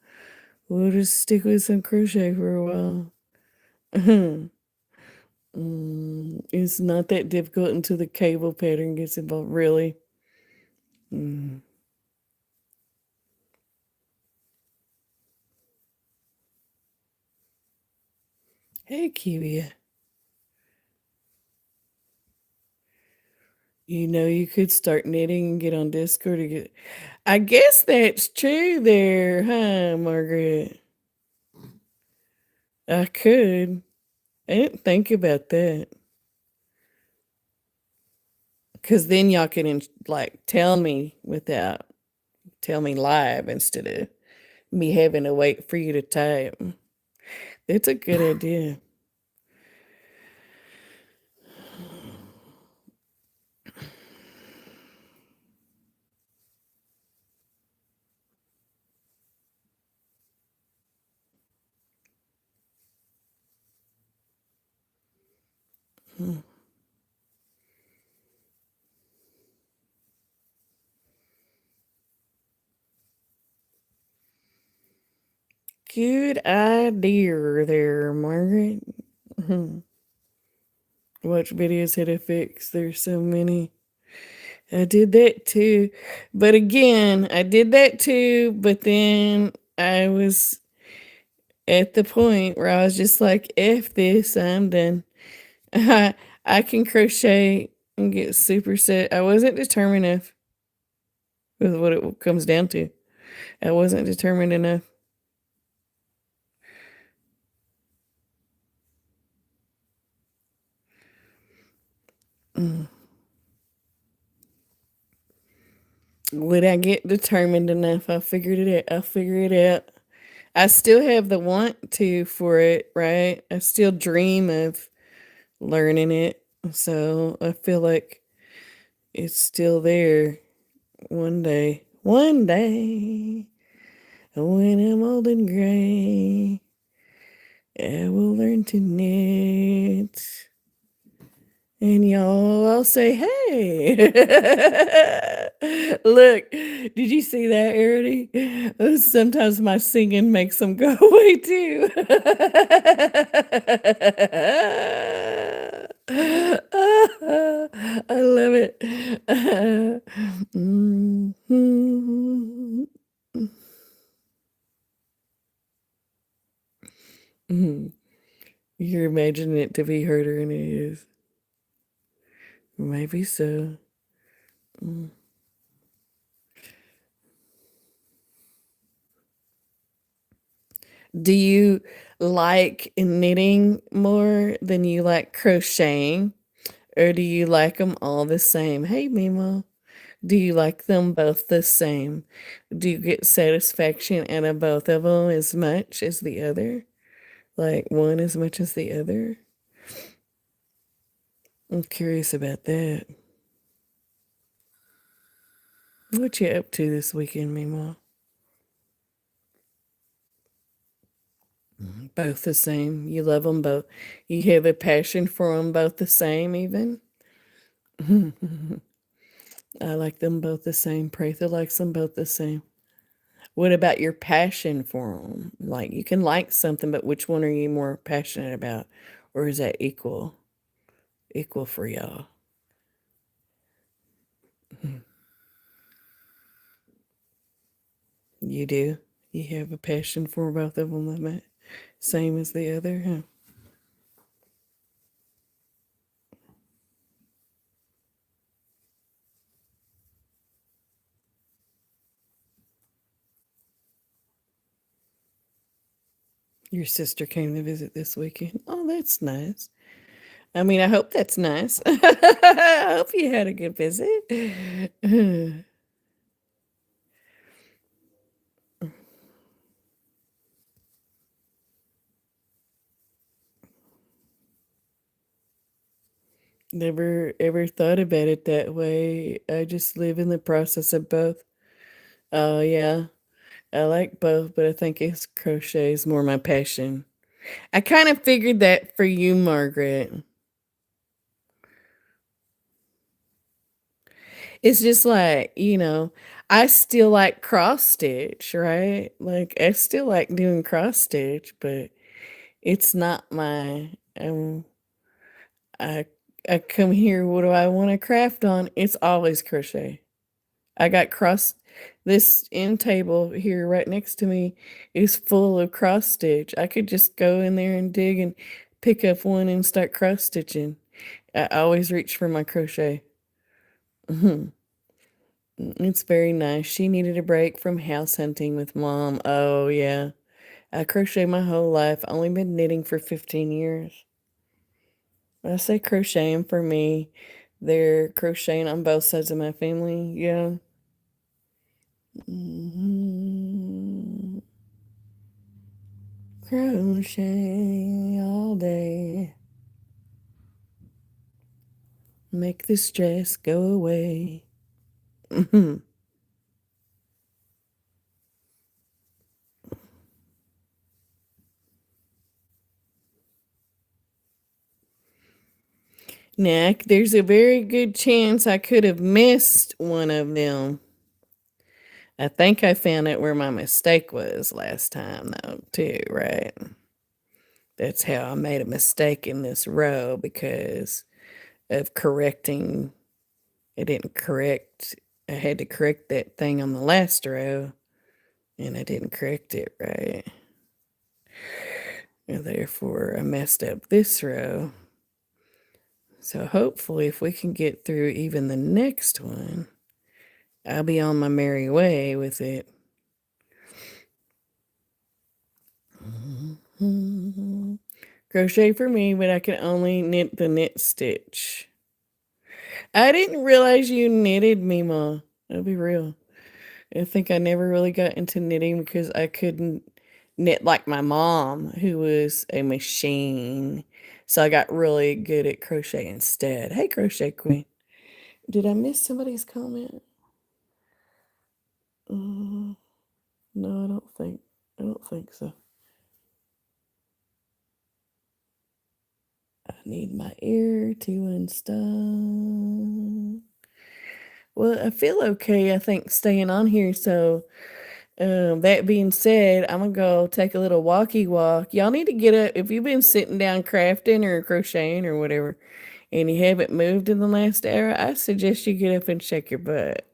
we'll just stick with some crochet for a while. It's not that difficult until the cable pattern gets involved, really. Mm. Hey, Kiwi. You could start knitting and get on Discord to get. I guess that's true there, huh, Margaret? I could. I didn't think about that. Because then y'all can, like, tell me live instead of me having to wait for you to type. It's a good idea. Good idea there, Margaret. Mhm. Watch videos how to fix. There's so many. I did that too. But again, I did that too, but then I was at the point where I was just like, F this, I'm done. I can crochet and get super set. I wasn't determined enough with what it comes down to. I wasn't determined enough. Mm. When I get determined enough, I'll figure it out. I'll figure it out. I still have the want to for it, right? I still dream of learning it. So I feel like it's still there one day. One day, when I'm old and gray, I will learn to knit. And y'all all say, hey. Look, did you see that, Arity? Sometimes my singing makes them go away too. I love it. Mhm. Mhm. You're imagining it to be harder than it is. Maybe so. Mm. Do you like knitting more than you like crocheting? Or do you like them all the same? Hey, Mima. Do you like them both the same? Do you get satisfaction out of both of them as much as the other? Like one as much as the other? I'm curious about that. What you up to this weekend, Mima? Both the same. You love them both. You have a passion for them both the same, even? I like them both the same. Pratha likes them both the same. What about your passion for them? Like, you can like something, but which one are you more passionate about? Or is that equal? Equal for y'all? You do? You have a passion for both of them, same as the other, huh? Your sister came to visit this weekend. Oh, that's nice. I mean, I hope that's nice. I hope you had a good visit. Never ever thought about it that way. I just live in the process of both. Oh, yeah. I like both, but I think it's crochet is more my passion. I kind of figured that for you, Margaret. It's just like, I still like cross stitch, right? Like I still like doing cross stitch, but it's not my I I come here, what do I want to craft on? It's always crochet. I got cross this end table here right next to me is full of cross stitch. I could just go in there and dig and pick up one and start cross stitching. I always reach for my crochet. Mhm. It's very nice. She needed a break from house hunting with mom. Oh, yeah. I crochet my whole life. Only been knitting for 15 years. When I say crocheting for me, they're crocheting on both sides of my family. Yeah. Mhm. Crochet all day. Make the stress go away. Mhm. Now, there's a very good chance I could have missed one of them. I think I found out where my mistake was last time, though, too, right? That's how I made a mistake in this row because of correcting. It didn't correct. I had to correct that thing on the last row, and I didn't correct it right. And therefore, I messed up this row. So hopefully, if we can get through even the next one, I'll be on my merry way with it. Crochet for me, but I can only knit the knit stitch. I didn't realize you knitted, Mima. I'll be real. I think I never really got into knitting because I couldn't knit like my mom, who was a machine. So I got really good at crochet instead. Hey, Crochet Queen. Did I miss somebody's comment? No, I don't think. I don't think so. I need my ear to install. Well, I feel okay, I think, staying on here. So, that being said, I'm gonna go take a little walkie walk. Y'all need to get up if you've been sitting down crafting or crocheting or whatever, and you haven't moved in the last hour. I suggest you get up and shake your butt.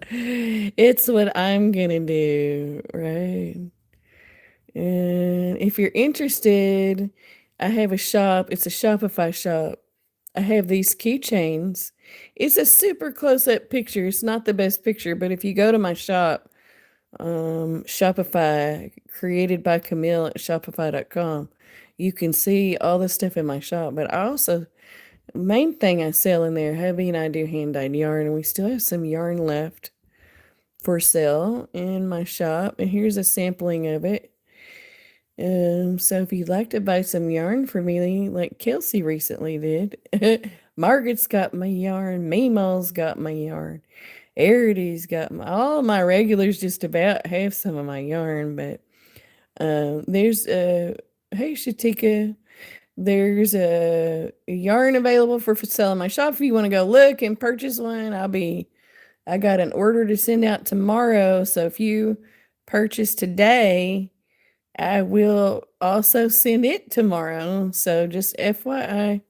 It's what I'm gonna do, right? And if you're interested, I have a shop. It's a Shopify shop. I have these keychains. It's a super close up picture. It's not the best picture, but if you go to my shop, Shopify, created by Camille at shopify.com, you can see all the stuff in my shop. But I also, main thing I sell in there, hubby and I do hand dyed yarn, and we still have some yarn left for sale in my shop. And here's a sampling of it. So if you'd like to buy some yarn for me, like Kelsey recently did, Margaret's got my yarn, Meemaw's got my yarn, Arity's got all of my regulars just about have some of my yarn, but there's hey Shatika, there's a yarn available for sale in my shop if you want to go look and purchase one. I got an order to send out tomorrow, so if you purchase today, I will also send it tomorrow. So just FYI,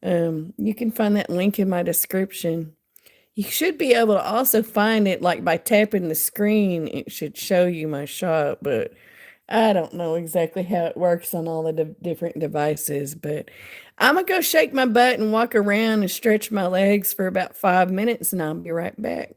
you can find that link in my description. You should be able to also find it like by tapping the screen. It should show you my shop, but I don't know exactly how it works on all the different devices. But I'm gonna go shake my butt and walk around and stretch my legs for about 5 minutes, and I'll be right back.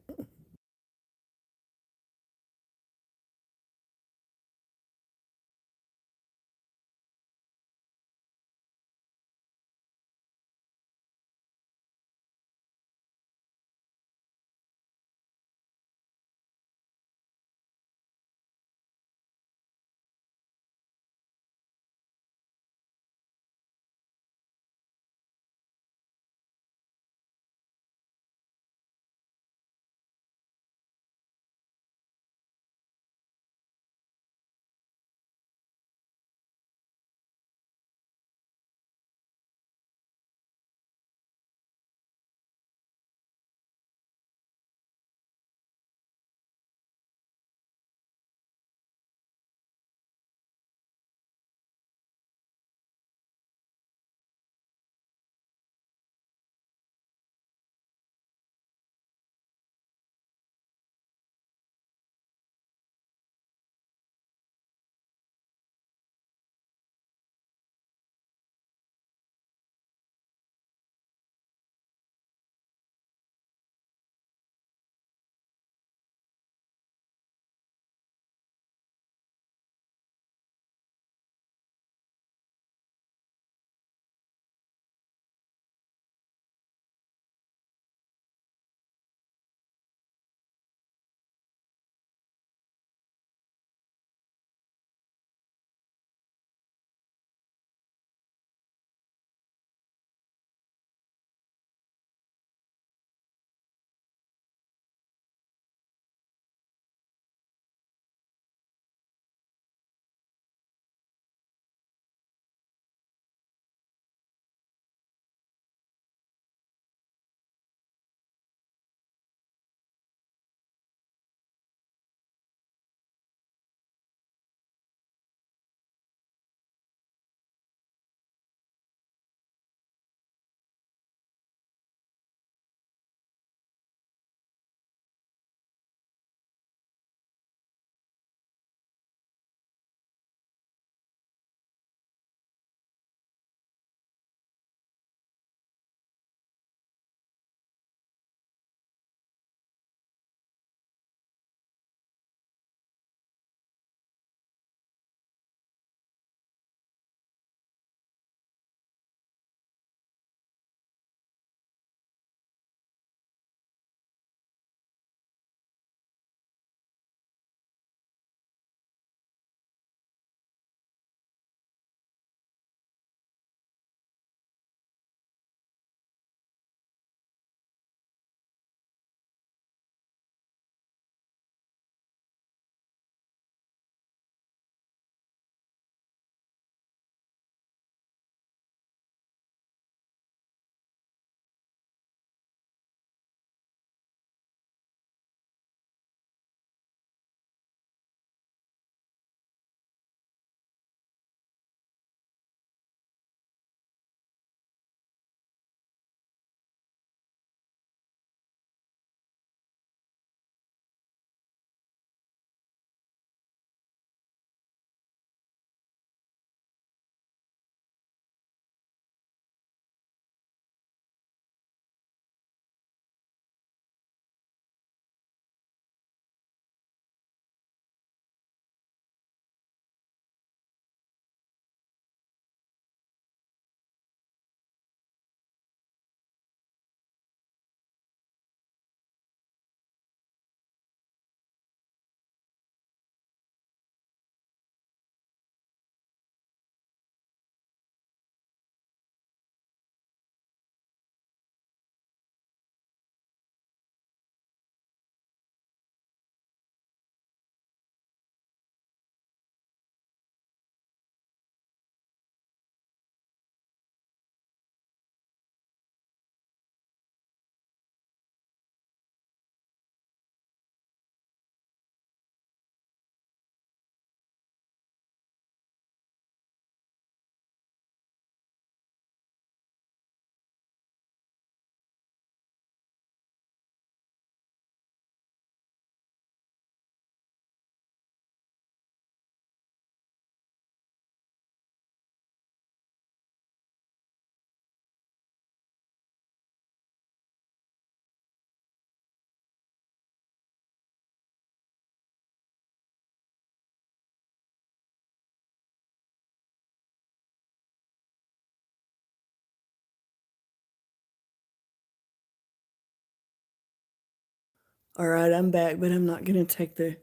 All right, I'm back, but I'm not going to take the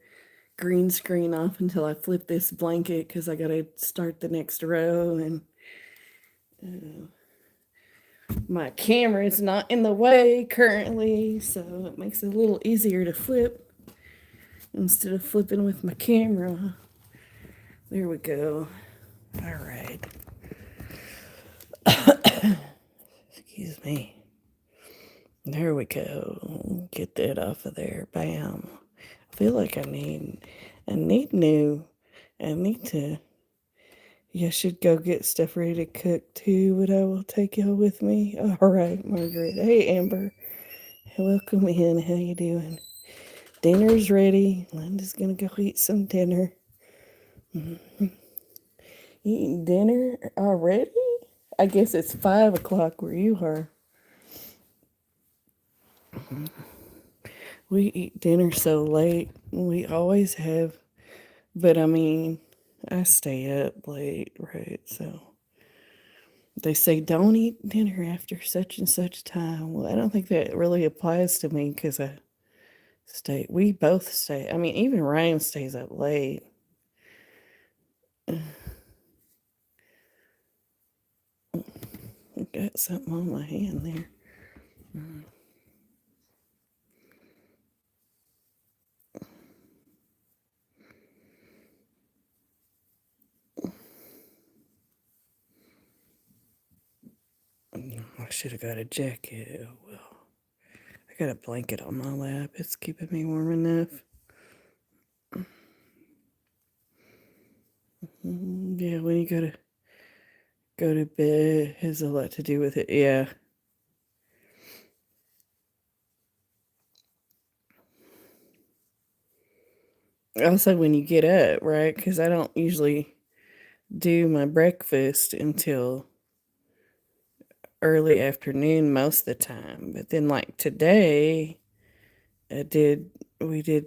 green screen off until I flip this blanket because I got to start the next row, and my camera is not in the way currently, so it makes it a little easier to flip instead of flipping with my camera. There we go. All right. Excuse me. There we go. Get that off of there. Bam. I feel like I need new. I need to. Yeah, I should go get stuff ready to cook too, but I will take y'all with me. All right, Margaret. Hey, Amber. Welcome in. How you doing? Dinner's ready. Linda's gonna go eat some dinner. Eating dinner already? I guess it's 5 o'clock where you are. We eat dinner so late. We always have. But I mean, I stay up late, right? So they say don't eat dinner after such and such time. Well, I don't think that really applies to me because we both stay. I mean, even Ryan stays up late. I got something on my hand there. I should have got a jacket. Oh, well, I got a blanket on my lap. It's keeping me warm enough. Yeah, when you gotta go to bed has a lot to do with it. Yeah. Also, when you get up, right? Because I don't usually do my breakfast until early afternoon most of the time. But then, like today, I did. We did.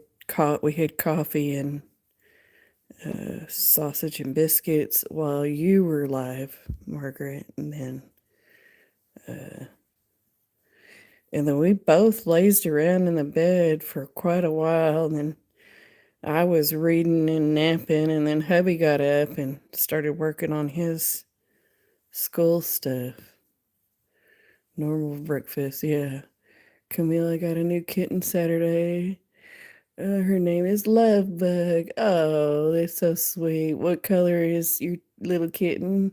We had coffee and sausage and biscuits while you were live, Margaret, and then we both lazed around in the bed for quite a while. And then I was reading and napping, and then hubby got up and started working on his school stuff. Normal breakfast, yeah. Camille got a new kitten Saturday. Her name is Lovebug. Oh, that's so sweet. What color is your little kitten?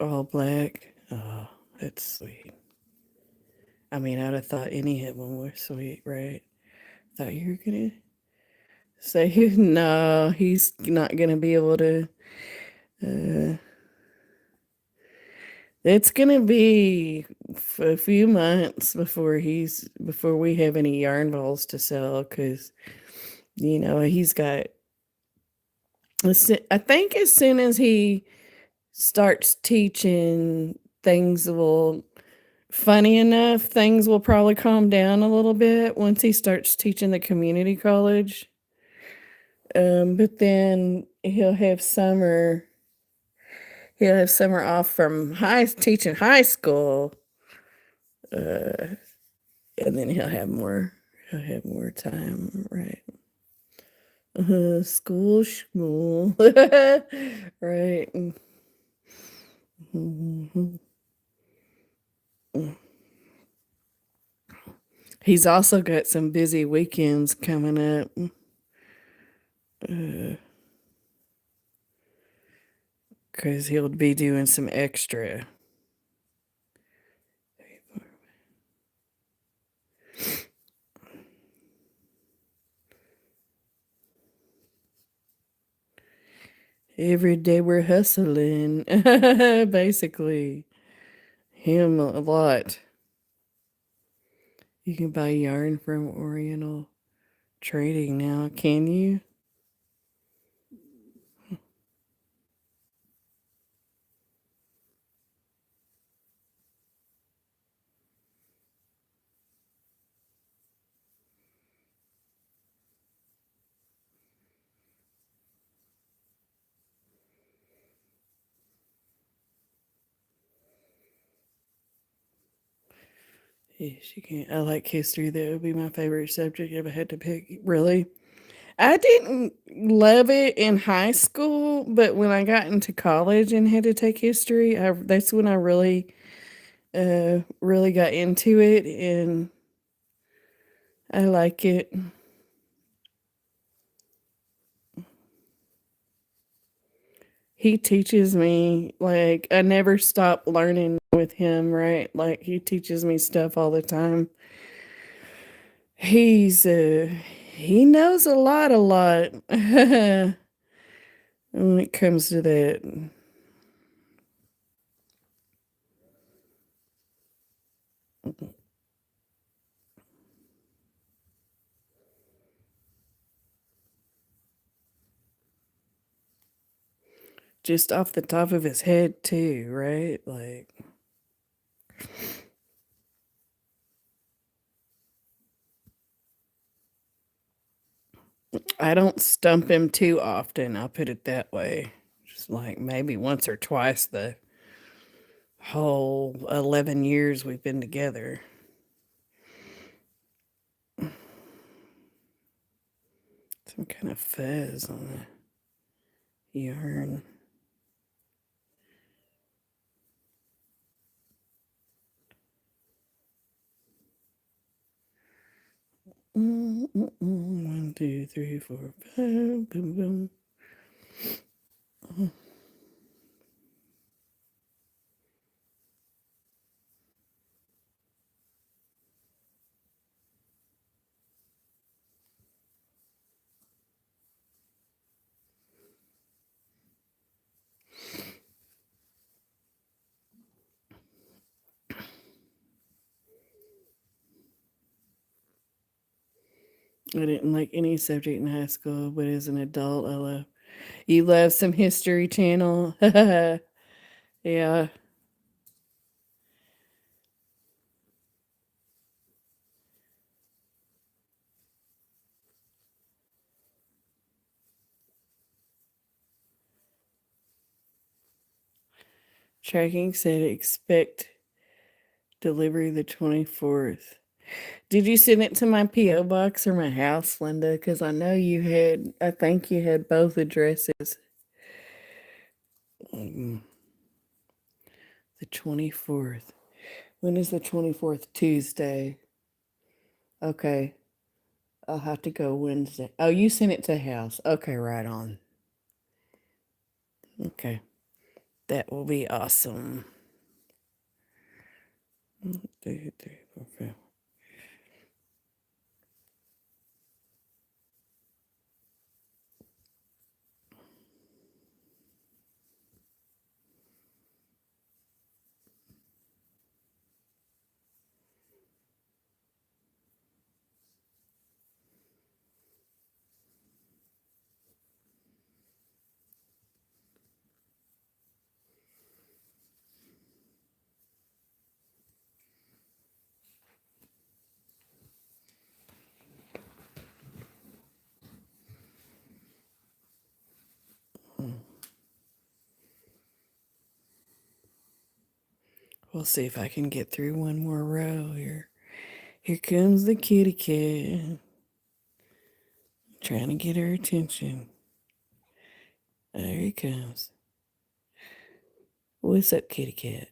All black. Oh, that's sweet. I mean, I'd have thought any of them were sweet, right? Thought you were gonna say no. He's not gonna be able to. Uh, it's gonna be a few months before we have any yarn balls to sell, because he's got. I think as soon as he starts teaching, funny enough, things will probably calm down a little bit once he starts teaching the community college. But then he'll have summer off from teaching high school, uh, and then he'll have more time, right? School schmool, right? Mm-hmm. He's also got some busy weekends coming up. Because he'll be doing some extra. Every day we're hustling, basically. Him a lot. You can buy yarn from Oriental Trading now, can you? Yes, you can. I like history. That would be my favorite subject if I had to pick. Really? I didn't love it in high school, but when I got into college and had to take history, that's when I really got into it, and I like it. He teaches me, like, I never stop learning with him, right? Like, he teaches me stuff all the time. He's he knows a lot when it comes to that. Just off the top of his head too, right? Like, I don't stump him too often, I'll put it that way. Just like maybe once or twice the whole 11 years we've been together. Some kind of fuzz on the yarn. One, two, three, four, five. Boom, boom. I didn't like any subject in high school, but as an adult, I love. You love some History Channel. Yeah. Tracking said expect delivery the 24th. Did you send it to my P.O. box or my house, Linda? Because I think you had both addresses. Mm, the 24th. When is the 24th? Tuesday. Okay. I'll have to go Wednesday. Oh, you sent it to house. Okay, right on. Okay. That will be awesome. 2, 3, 4, 5. We'll see if I can get through one more row here. Here comes the kitty cat. Trying to get her attention. There he comes. What's up, kitty cat?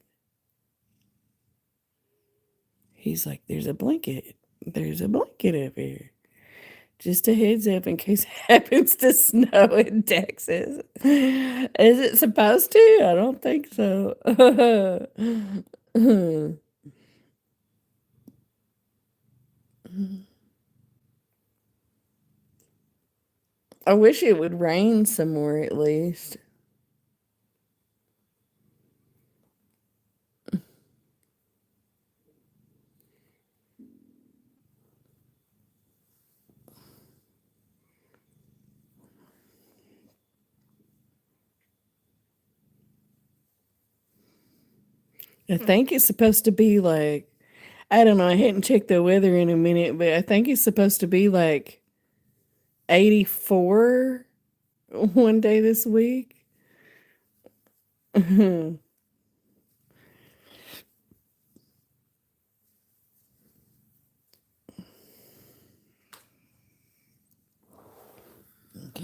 He's like, there's a blanket. There's a blanket up here. Just a heads up in case it happens to snow in Texas. Is it supposed to? I don't think so. I wish it would rain somewhere at least. I think it's supposed to be like, I don't know, I hadn't checked the weather in a minute, but I think it's supposed to be like 84 one day this week.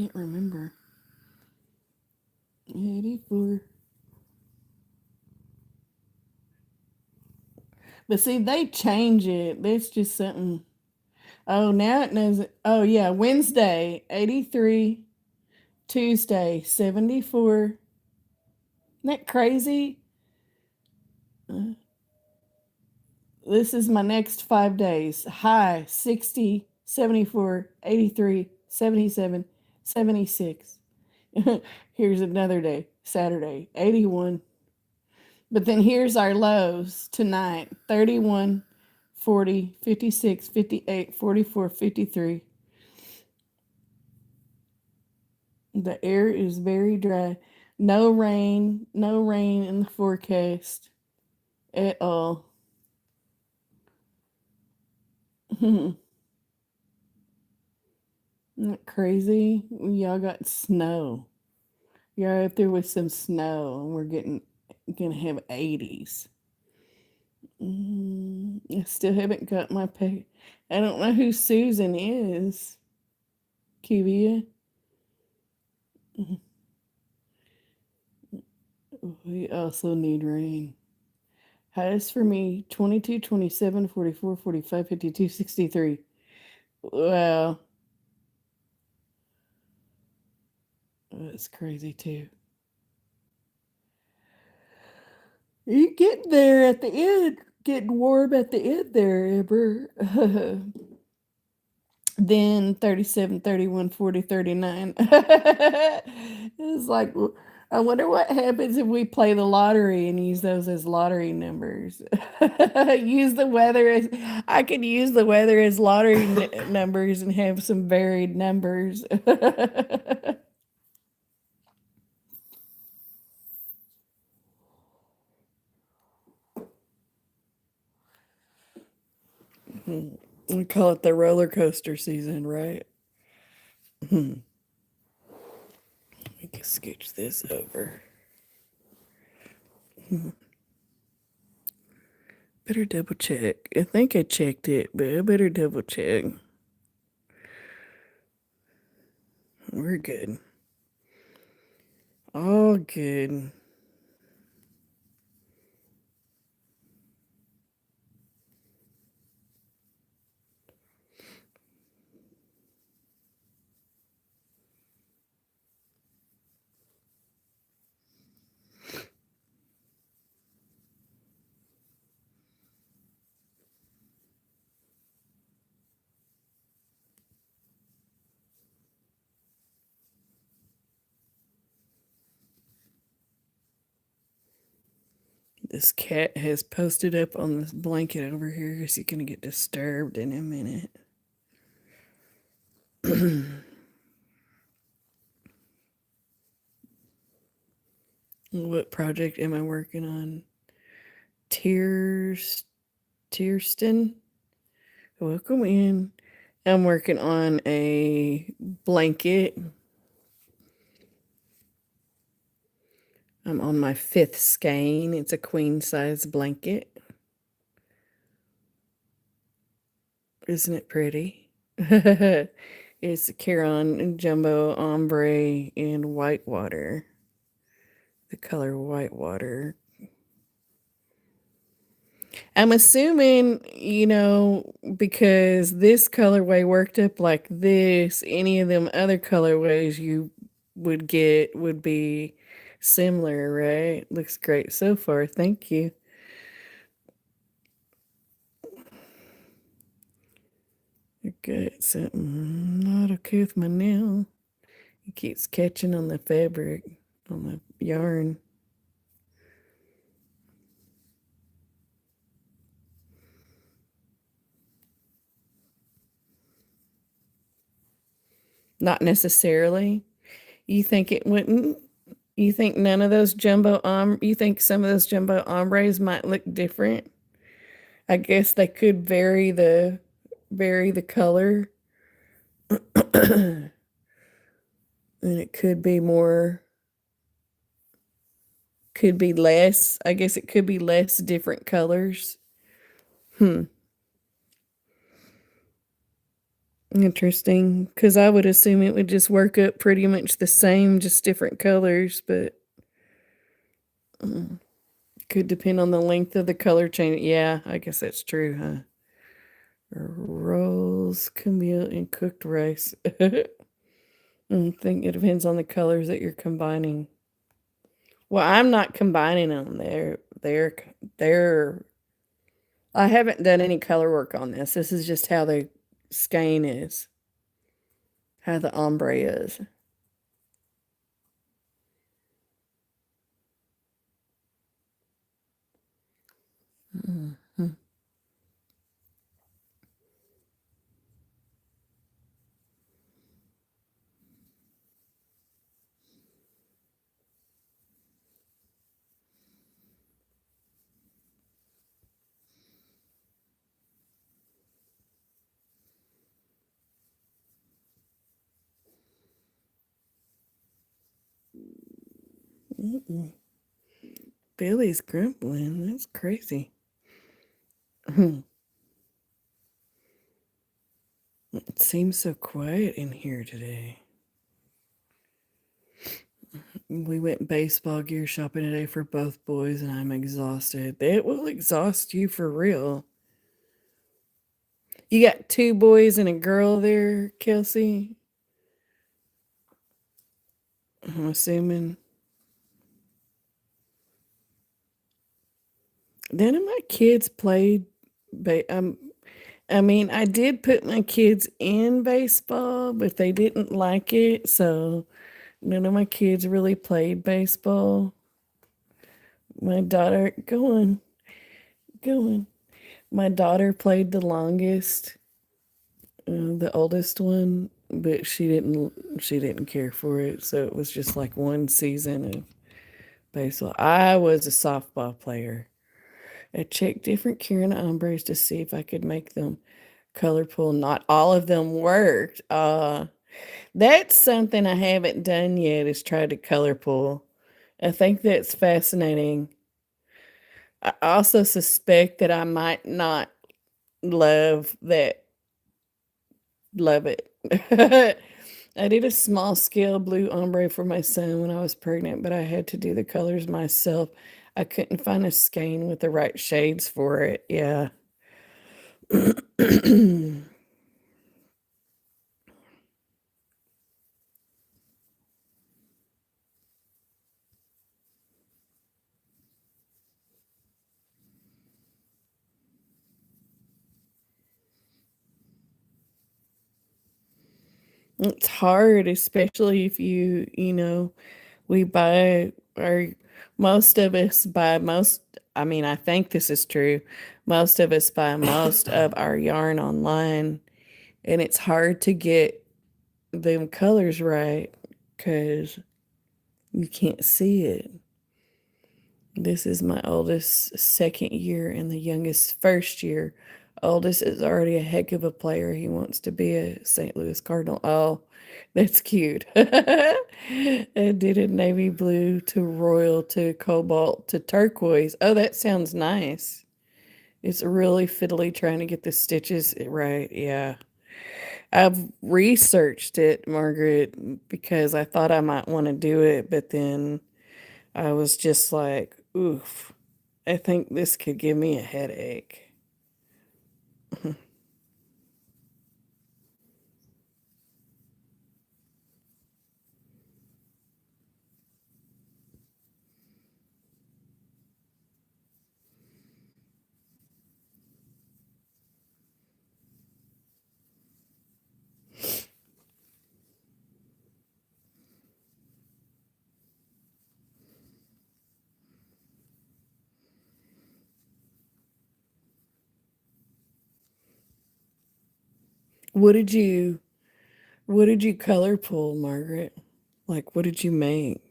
can't remember. 84. But see, they change it. That's just something. Oh, now it knows it. Oh, yeah. Wednesday, 83. Tuesday, 74. Isn't that crazy? This is my next 5 days. High, 60, 74, 83, 77, 76. Here's another day, Saturday, 81. But then here's our lows tonight, 31, 40, 56, 58, 44, 53. The air is very dry. No rain in the forecast at all. Isn't that crazy? Y'all got snow. You're up there with some snow, and we're gonna have 80s. I still haven't got my pay. I don't know who Susan is. Kivia. We also need rain. Highest for me 22, 27, 44, 45, 52, 63. Wow. That's crazy too. You get there at the end, getting warm at the end there, Amber. Then 37, 31, 40, 39. It's like, I wonder what happens if we play the lottery and use those as lottery numbers. Use the weather as, I could use the weather as lottery numbers and have some varied numbers. We call it the roller coaster season, right? We can scooch this over. Better double check. I think I checked it, but I better double check. We're good. All good. This cat has posted up on this blanket over here. Is he gonna get disturbed in a minute? What project am I working on? Tierston? Welcome in. I'm working on a blanket. I'm on my 5th skein. It's a queen size blanket. Isn't it pretty? It's Caron Jumbo Ombre in Whitewater. The color Whitewater. I'm assuming, because this colorway worked up like this, any of them other colorways you would get would be similar, right? Looks great so far. Thank you. Got something not okay with my nail. It keeps catching on the fabric, on the yarn. Not necessarily. You think it wouldn't? You think none of those you think some of those jumbo ombres might look different? I guess they could vary the color. And it could be less. I guess it could be less different colors. Interesting, because I would assume it would just work up pretty much the same, just different colors, but could depend on the length of the color chain. Yeah, I guess that's true, huh? Rolls, Camille, and cooked rice. I think it depends on the colors that you're combining. Well, I'm not combining them. They're. I haven't done any color work on this. This is just how the skein is, how the ombre is. Mhm. Mm-mm. Billy's grumbling. That's crazy. It seems so quiet in here today. We went baseball gear shopping today for both boys, and I'm exhausted. It will exhaust you for real. You got two boys and a girl there, Kelsey? I'm assuming. None of my kids played. I mean, I did put my kids in baseball, but they didn't like it, so none of my kids really played baseball. My daughter, go on. My daughter played the longest, the oldest one, but she didn't care for it. So it was just like one season of baseball. I was a softball player. I checked different Kieran ombres to see if I could make them colorful. Not all of them worked. That's something I haven't done yet is try to color pull. I think that's fascinating. I also suspect that I might not love that love it. I did a small scale blue ombre for my son when I was pregnant, but I had to do the colors myself. I couldn't find a skein with the right shades for it. Yeah. It's hard, especially if we buy our most of us buy most I mean, I think this is true. Most of us buy most of our yarn online, and it's hard to get them colors right because you can't see it. This is my oldest second year and the youngest first year. Oldest is already a heck of a player. He wants to be a St. Louis Cardinal. Oh, that's cute. I did a navy blue to royal to cobalt to turquoise. Oh, that sounds nice. It's really fiddly trying to get the stitches right. Yeah. I've researched it, Margaret, because I thought I might want to do it, but then I was just like, oof, I think this could give me a headache. What did you what did you color pull, Margaret? Like what did you make?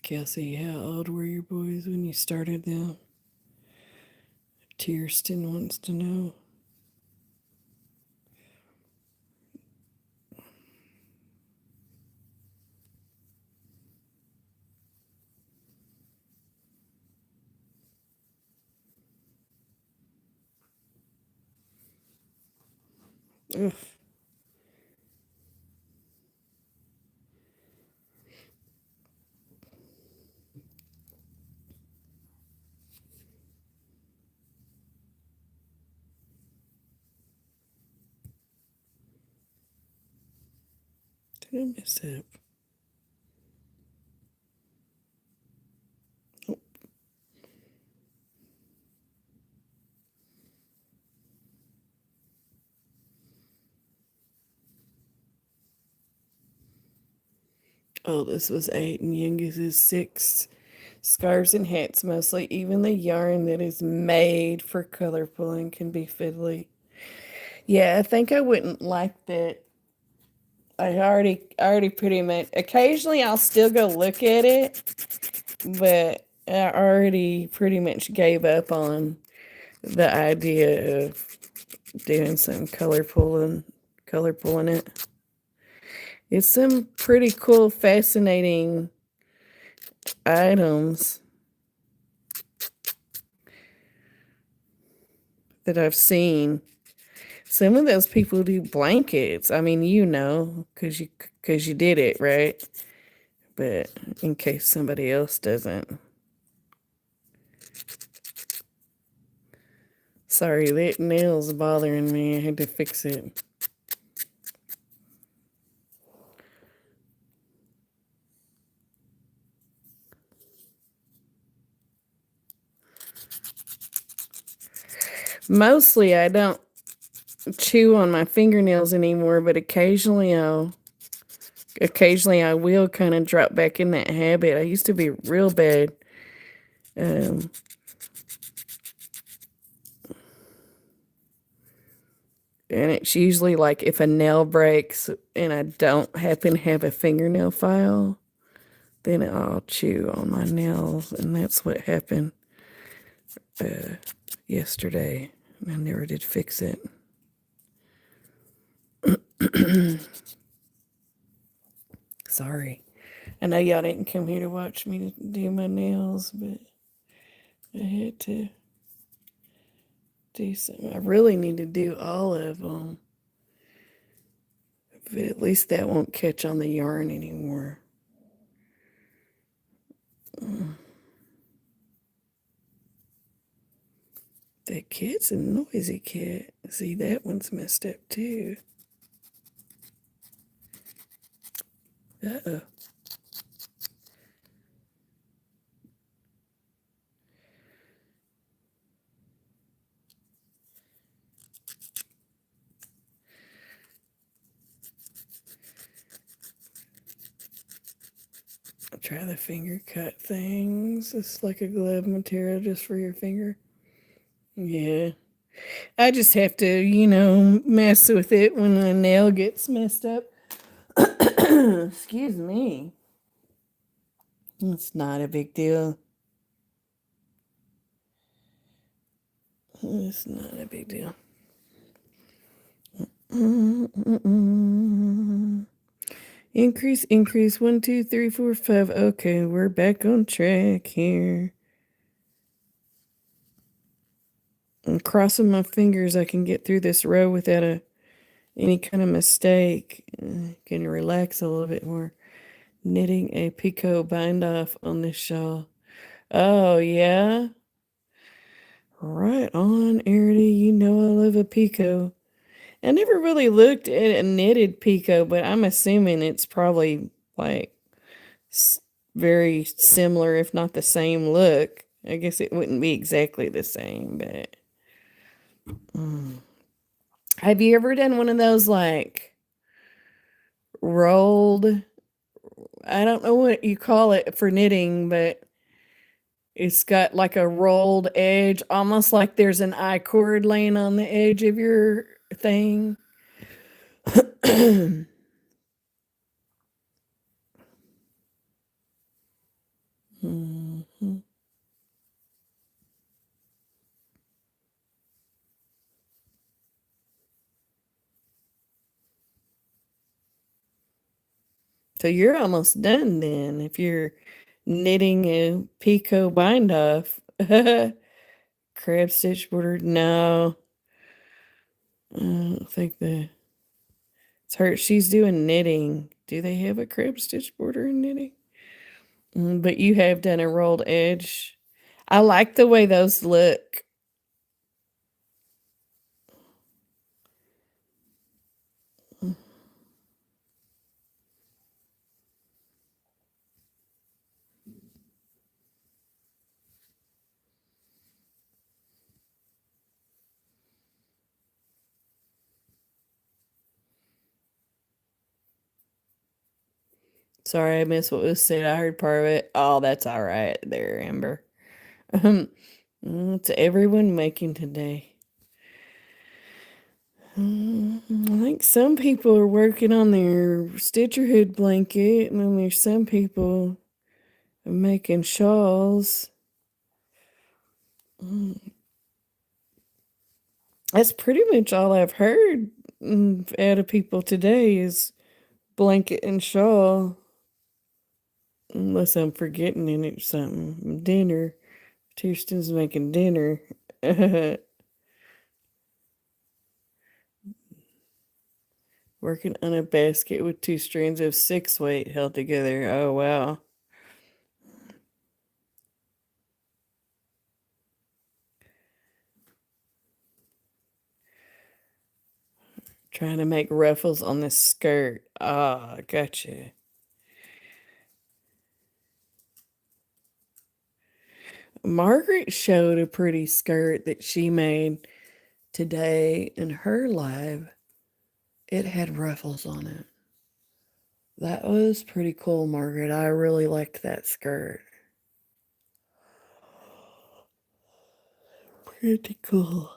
Kelsey, how old were your boys when you started them? Tierston wants to know. Ugh. Did I mess up? Oh. Oh, this was 8 and youngest is 6. Scarves and hats mostly. Even the yarn that is made for color pulling can be fiddly. Yeah, I think I wouldn't like that. I already pretty much. Occasionally, I'll still go look at it, but I already pretty much gave up on the idea of doing some color pulling it. It's some pretty cool, fascinating items that I've seen. Some of those people do blankets. I mean, because you did it, right? But in case somebody else doesn't. Sorry, that nail's bothering me. I had to fix it. Mostly, I don't chew on my fingernails anymore, but occasionally I will kind of drop back in that habit. I used to be real bad. Um, and it's usually like if a nail breaks and I don't happen to have a fingernail file, then I'll chew on my nails, and that's what happened yesterday. I never did fix it. Sorry. I know y'all didn't come here to watch me do my nails, but I had to do something. I really need to do all of them. But at least that won't catch on the yarn anymore. That cat's a noisy cat. See, that one's messed up too. Uh-oh. I'll try the finger cut things. It's like a glove material just for your finger. Yeah. I just have to, mess with it when the nail gets messed up. Excuse me. It's not a big deal. It's not a big deal. Increase. 1, 2, 3, 4, 5. Okay, we're back on track here. I'm crossing my fingers I can get through this row without any kind of mistake. Can relax a little bit more. Knitting a picot bind off on this shawl. Oh, yeah? Right on, Arity. You know I love a picot. I never really looked at a knitted picot, but I'm assuming it's probably like very similar, if not the same look. I guess it wouldn't be exactly the same, but have you ever done one of those like rolled? I don't know what you call it for knitting, but it's got like a rolled edge, almost like there's an I-cord laying on the edge of your thing. Mhm. So you're almost done then if you're knitting a picot bind off. Crab stitch border. No. I don't think that. It's her. She's doing knitting. Do they have a crib stitch border in knitting? But you have done a rolled edge. I like the way those look. Sorry, I missed what was said. I heard part of it. Oh, that's all right there, Amber. To everyone making today. I think some people are working on their Stitcherhood blanket, and then there's some people making shawls. That's pretty much all I've heard out of people today is blanket and shawl. Unless I'm forgetting it something. Dinner. Kirsten's making dinner. Working on a basket with 2 strands of 6-weight held together. Oh, wow. Trying to make ruffles on this skirt. Ah, gotcha. Margaret showed a pretty skirt that she made today in her live. It had ruffles on it. That was pretty cool, Margaret. I really liked that skirt. Pretty cool.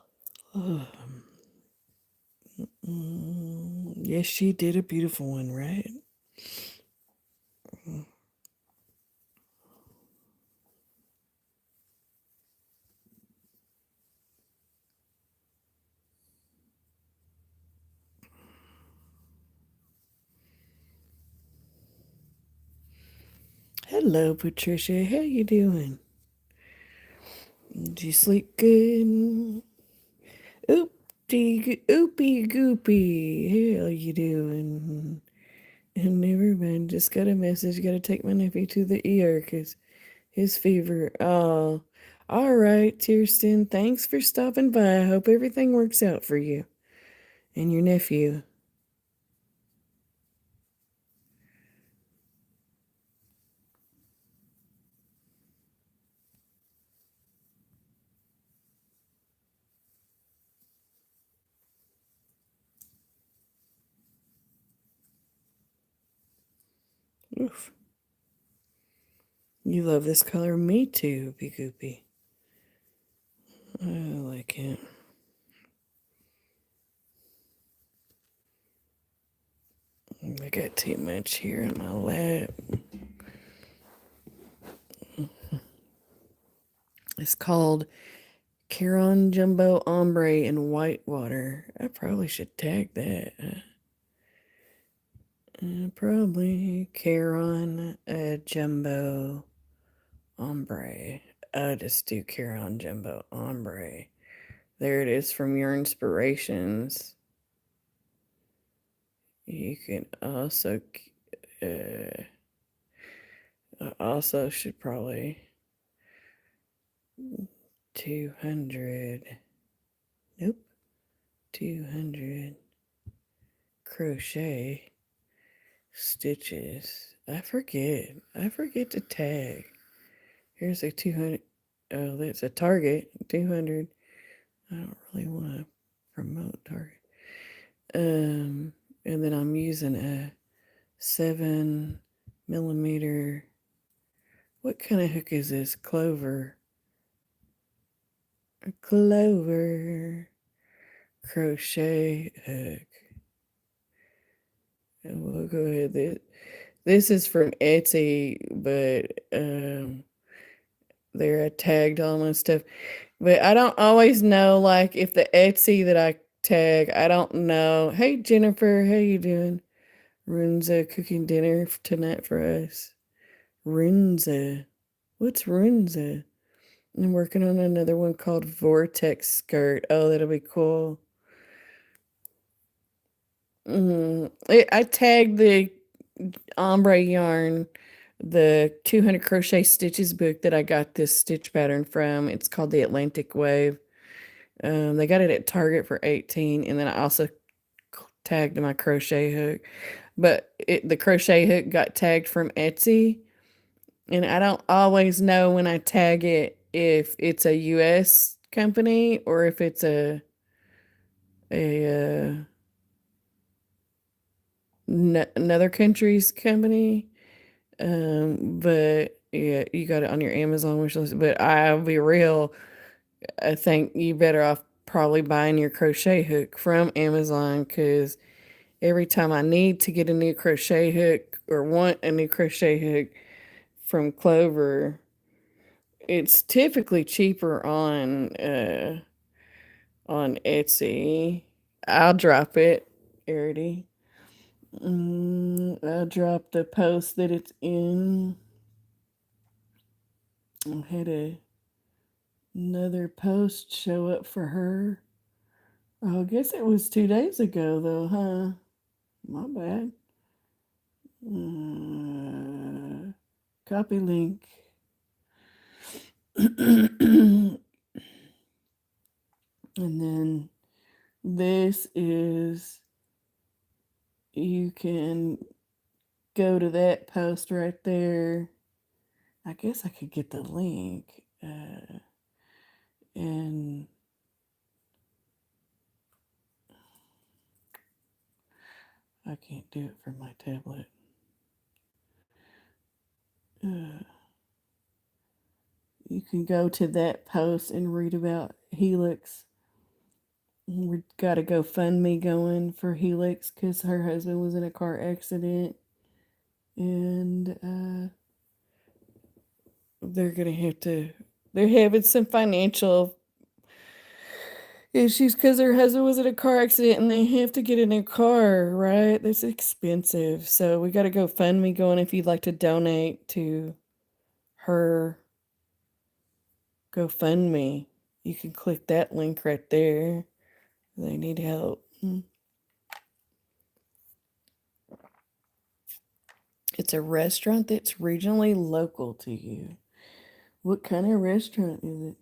Yes, she did a beautiful one, right? Hello, Patricia. How you doing? Did you sleep good? Oopie goopy. How you doing? And never mind. Just got a message. Got to take my nephew to the ER because his fever. Oh, all right, Kirsten. Thanks for stopping by. I hope everything works out for you and your nephew. Oof. You love this color? Me too, Oopie goopy. I like it. I got too much here in my lap. It's called Caron Jumbo Ombre in Whitewater. I probably should tag that. Probably Caron Jumbo Ombre. I'll just do Caron Jumbo Ombre. There it is from your inspirations. You can also should probably 200. Nope. 200 crochet stitches. I forget. I forget to tag. Here's a 200. Oh, that's a Target. 200. I don't really want to promote Target. And then I'm using a 7mm. What kind of hook is this? Clover. A clover crochet hook. And we'll go ahead. This is from Etsy, but they're tagged all my stuff. But I don't always know, like, if the Etsy that I tag, I don't know. Hey, Jennifer, how you doing? Runza cooking dinner tonight for us. Runza. What's Runza? I'm working on another one called Vortex Skirt. Oh, that'll be cool. I tagged the ombre yarn, the 200 crochet stitches book that I got this stitch pattern from. It's called the Atlantic Wave. They got it at Target for 18, and then I also tagged my crochet hook. But the crochet hook got tagged from Etsy, and I don't always know when I tag it if it's a U.S. company or if it's a another country's company. But yeah, you got it on your Amazon wish list. But I'll be real, I think you better off probably buying your crochet hook from Amazon because every time I need to get a new crochet hook or want a new crochet hook from Clover, it's typically cheaper on Etsy. I'll drop it, Arity. I'll drop the post that it's in. I had another post show up for her. Oh, I guess it was 2 days ago, though, huh? My bad. Copy link. And then this is, you can go to that post right there. I guess I could get the link. And I can't do it from my tablet. You can go to that post and read about Helix. We got a GoFundMe going for Helix because her husband was in a car accident, and they're gonna have to. They're having some financial issues because her husband was in a car accident and they have to get a new car. Right? That's expensive. So we got a GoFundMe going. If you'd like to donate to her GoFundMe, you can click that link right there. They need help. It's a restaurant that's regionally local to you. What kind of restaurant is it?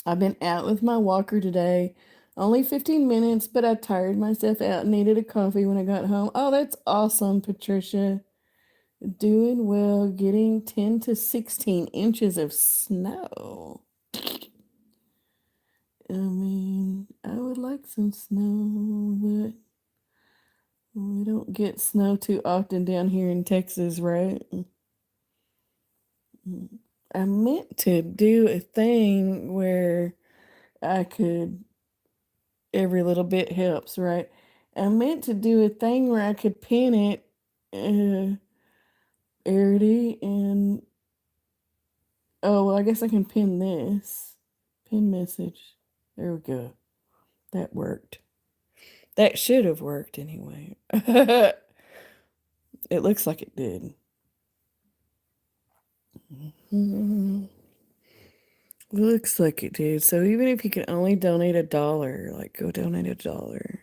I've been out with my walker today. Only 15 minutes, but I tired myself out and needed a coffee when I got home. Oh, that's awesome, Patricia. Doing well, getting 10 to 16 inches of snow. I mean, I would like some snow, but we don't get snow too often down here in Texas, right? I meant to do a thing where I could, every little bit helps, right? I meant to do a thing where I could pin it, Arity, and oh, well, I guess I can pin this. Pin message. There we go. That worked. That should have worked anyway. It looks like it did. Looks like it did. So even if you can only donate $1, like go donate $1.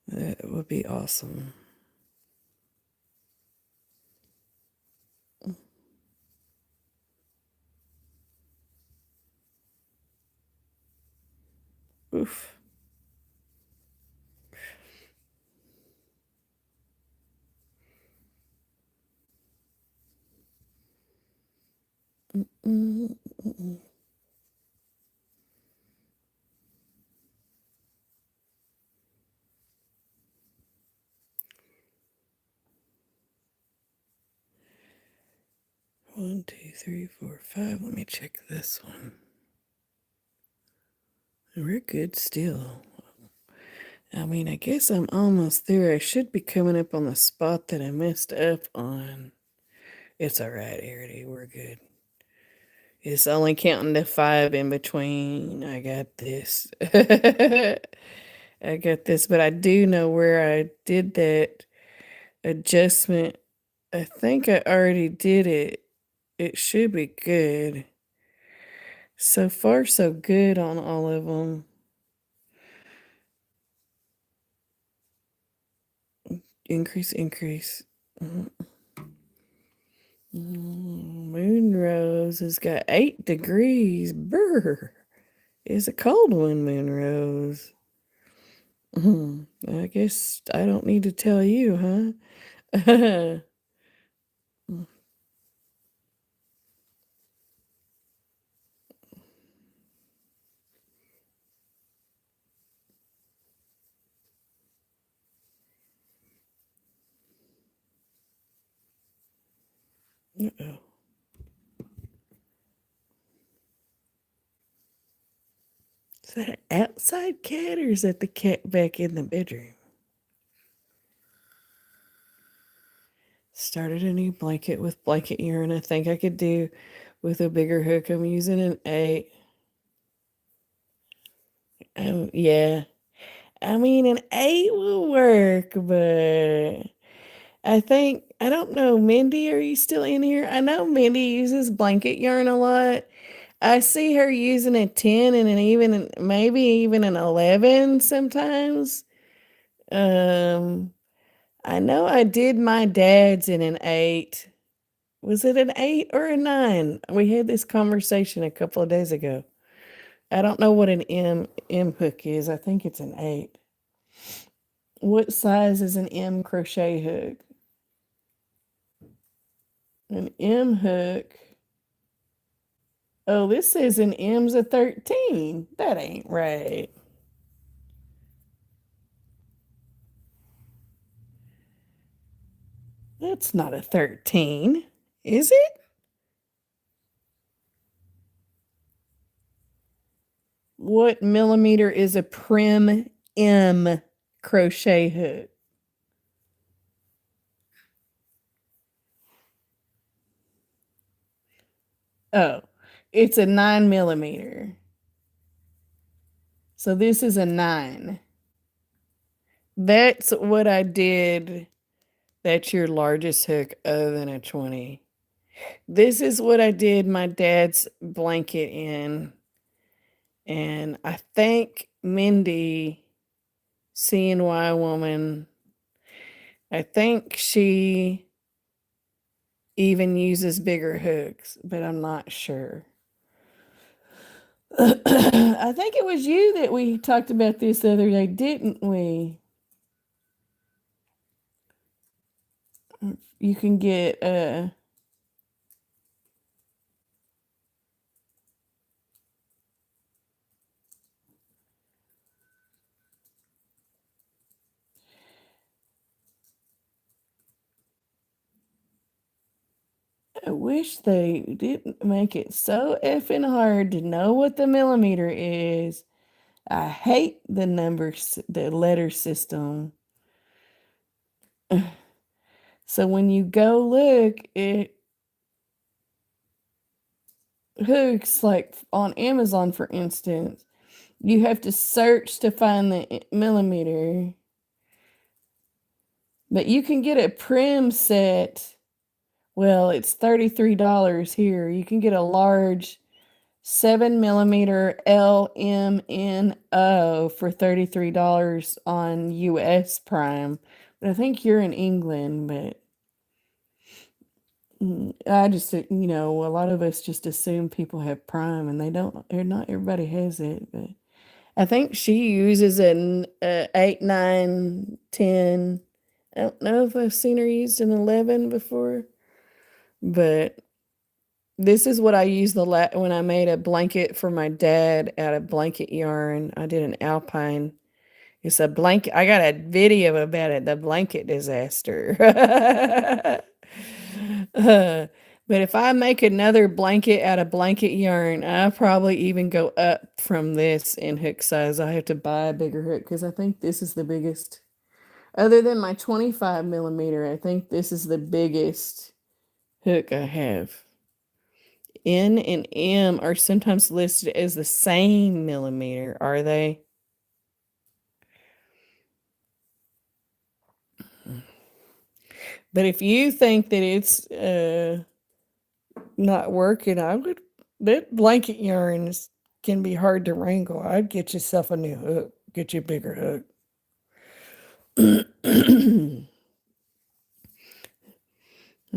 That would be awesome. Oof. Mm-mm-mm. 1, 2, 3, 4, 5. Let me check this one. We're good still. I mean, I guess I'm almost there. I should be coming up on the spot that I messed up on. It's all right, Arity. We're good. It's only counting the 5 in between. I got this. I got this, but I do know where I did that adjustment. I think I already did it. It should be good. So far, so good on all of them. Increase, increase. Moon Rose has got 8 degrees. Brr. It's a cold one, Moon Rose. I guess I don't need to tell you, huh? Uh-oh. Is that an outside cat or is that the cat back in the bedroom? Started a new blanket with blanket yarn. I think I could do with a bigger hook. I'm using an 8. Yeah. I mean, an 8 will work, but I don't know, Mindy, are you still in here? I know Mindy uses blanket yarn a lot. I see her using a 10 and maybe even an 11 sometimes. Um, I know I did my dad's in an 8. Was it an 8 or a 9? We had this conversation a couple of days ago. I don't know what an M hook is. I think it's an 8. What size is an M crochet hook? An M hook. Oh, this says an M's a 13. That ain't right. That's not a 13, is it? What millimeter is a prim M crochet hook? Oh, it's a 9 millimeter. So this is a 9. That's what I did. That's your largest hook other than a 20. This is what I did my dad's blanket in. And I think Mindy, CNY woman, I think she even uses bigger hooks, but I'm not sure. I think it was you that we talked about this the other day, didn't we? You can get I wish they didn't make it so effing hard to know what the millimeter is. I hate the the letter system. So when you go look at hooks, like on Amazon, for instance, you have to search to find the millimeter. But you can get a prim set. Well, it's $33 here. You can get a large 7 millimeter LMNO for $33 on US Prime. But I think you're in England, but I just, a lot of us just assume people have Prime and they don't, or not everybody has it. But I think she uses an 8, 9, 10. I don't know if I've seen her use an 11 before, but this is what I used when I made a blanket for my dad out of blanket yarn. I did an alpine. It's a blanket. I got a video about it, the blanket disaster. But if I make another blanket out of blanket yarn, I'll probably even go up from this in hook size. I have to buy a bigger hook because I think this is the biggest. Other than my 25 millimeter, I think this is the biggest hook I have. N and M are sometimes listed as the same millimeter, are they? But if you think that it's not working, that blanket yarn can be hard to wrangle. I'd get yourself a new hook, get you a bigger hook.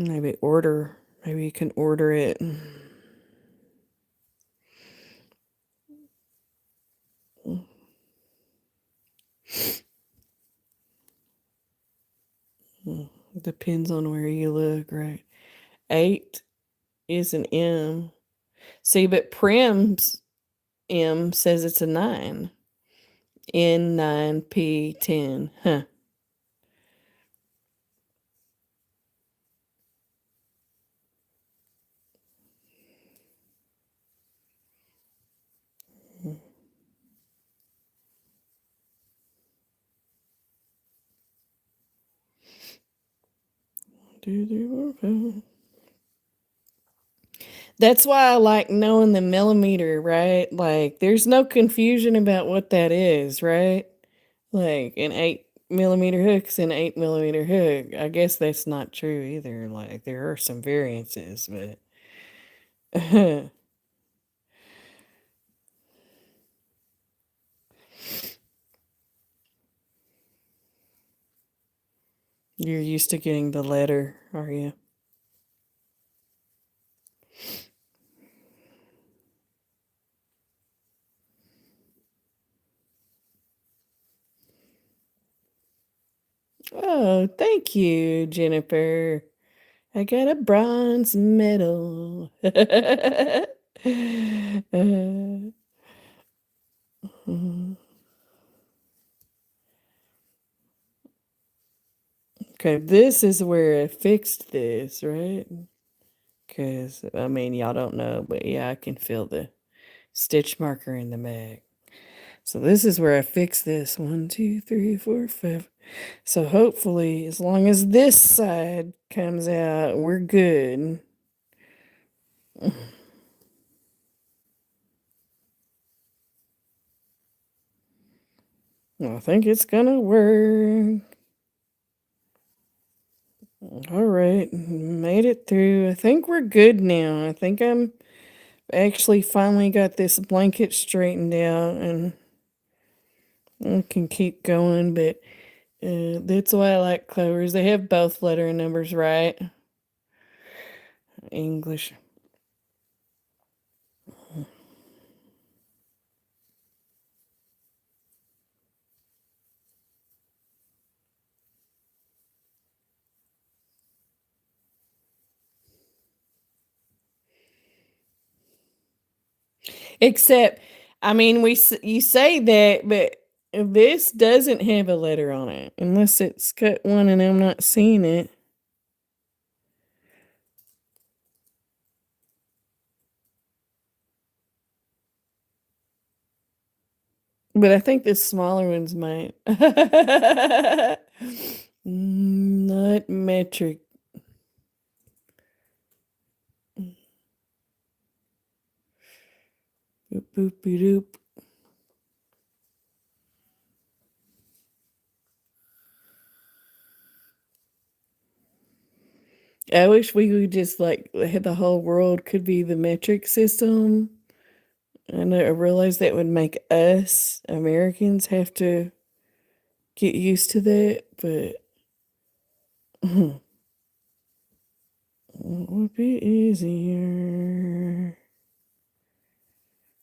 Maybe order. Maybe you can order it. Depends on where you look, right? 8 is an M. See, but Prim's M says it's a 9. N9P10. Huh. That's why I like knowing the millimeter, right? Like, there's no confusion about what that is, right? Like, an 8 millimeter hook's an 8 millimeter hook. I guess that's not true either. Like, there are some variances, but you're used to getting the letter, are you? Oh, thank you, Jennifer. I got a bronze medal. Okay, this is where I fixed this, right? Because, I mean, y'all don't know, but yeah, I can feel the stitch marker in the back. So this is where I fixed this. 1, 2, 3, 4, 5. So hopefully, as long as this side comes out, we're good. I think it's gonna work. All right, made it through. I think we're good now. I think I'm actually finally got this blanket straightened out and I can keep going, but that's why I like Clovers. They have both letter and numbers, right? English. Except, I mean, you say that, but this doesn't have a letter on it unless it's cut one and I'm not seeing it. But I think the smaller ones might. Not metric. Boop boop doop. I wish we would just like had the whole world could be the metric system. And I realize that would make us Americans have to get used to that, but it would be easier.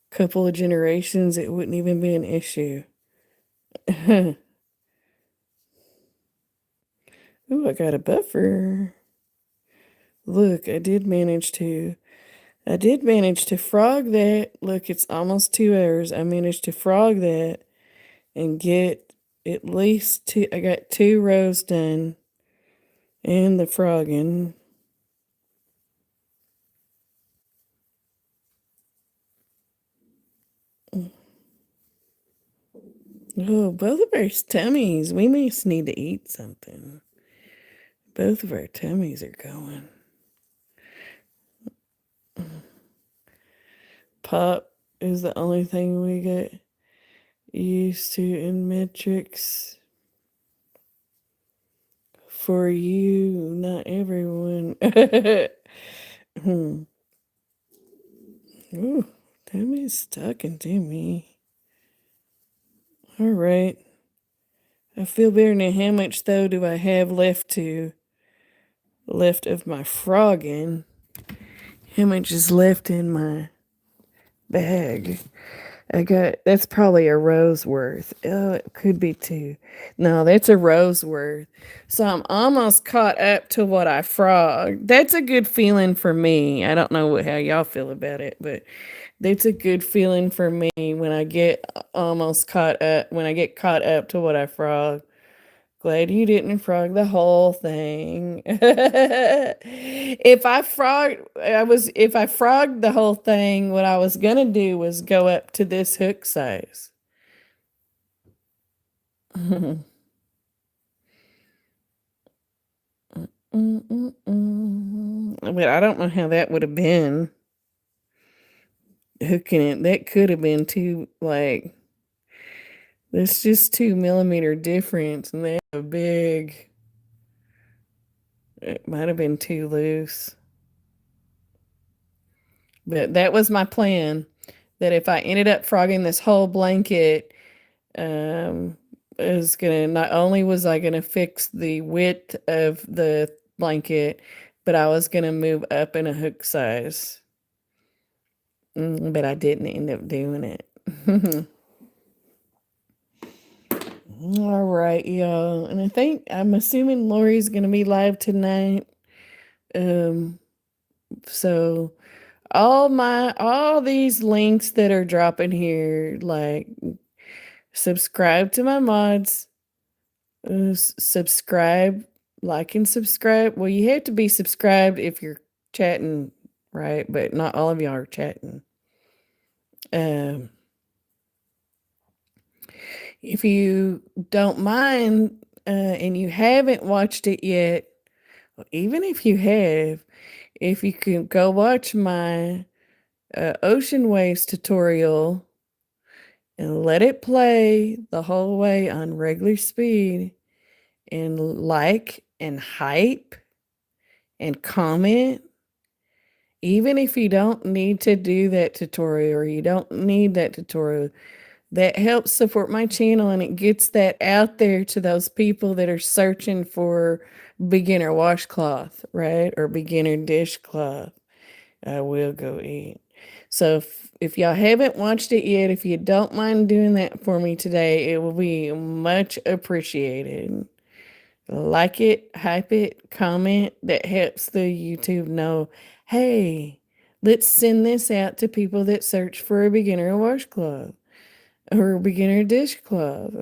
Couple of generations, it wouldn't even be an issue. Ooh, I got a buffer. Look, I did manage to frog that. Look, it's almost 2 hours. I managed to frog that and get at least two. I got 2 rows done and the frogging. Oh, both of our tummies. We must need to eat something. Both of our tummies are going. Pop is the only thing we get used to in metrics. For you, not everyone. Ooh, tummy's talking to me. All right. I feel better now. How much, though, do I have left to left of my frogging. How much is left in my bag? That's probably a row's worth. Oh, it could be two. No, that's a row's worth. So I'm almost caught up to what I frogged. That's a good feeling for me. I don't know how y'all feel about it, but that's a good feeling for me when I get almost caught up, when I get caught up to what I frogged. Glad you didn't frog the whole thing. If I frogged the whole thing, what I was gonna do was go up to this hook size. But I don't know how that would have been hooking it. That could have been too, like, there's just 2 millimeter difference, and they have a big. It might have been too loose. But that was my plan. That if I ended up frogging this whole blanket, is gonna not only was I gonna fix the width of the blanket, but I was gonna move up in a hook size. But I didn't end up doing it. All right, y'all. And I'm assuming Lori's gonna be live tonight. So all these links that are dropping here, like subscribe to my mods, subscribe, like and subscribe. Well, you have to be subscribed if you're chatting, right? But not all of y'all are chatting. If you don't mind, and you haven't watched it yet, even if you have, if you can go watch my ocean waves tutorial and let it play the whole way on regular speed, and like and hype and comment, even if you don't need to do that tutorial or you don't need that tutorial, that helps support my channel and it gets that out there to those people that are searching for beginner washcloth, right? Or beginner dishcloth. I will go eat. So if y'all haven't watched it yet, if you don't mind doing that for me today, it will be much appreciated. Like it, hype it, comment. That helps the YouTube know, hey, let's send this out to people that search for a beginner washcloth or a beginner dishcloth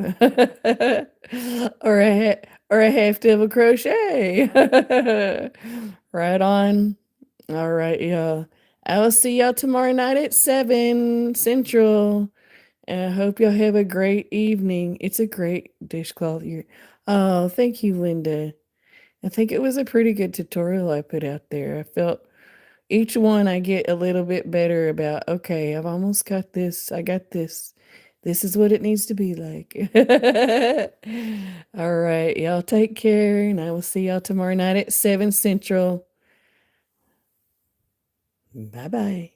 or a half double crochet. Right on. All right, y'all. I will see y'all tomorrow night at 7 Central. And I hope y'all have a great evening. It's a great dishcloth. Oh, thank you, Linda. I think it was a pretty good tutorial I put out there. I felt each one I get a little bit better about, okay, I've almost got this. I got this. This is what it needs to be like. All right, y'all take care, and I will see y'all tomorrow night at 7 Central. Bye-bye.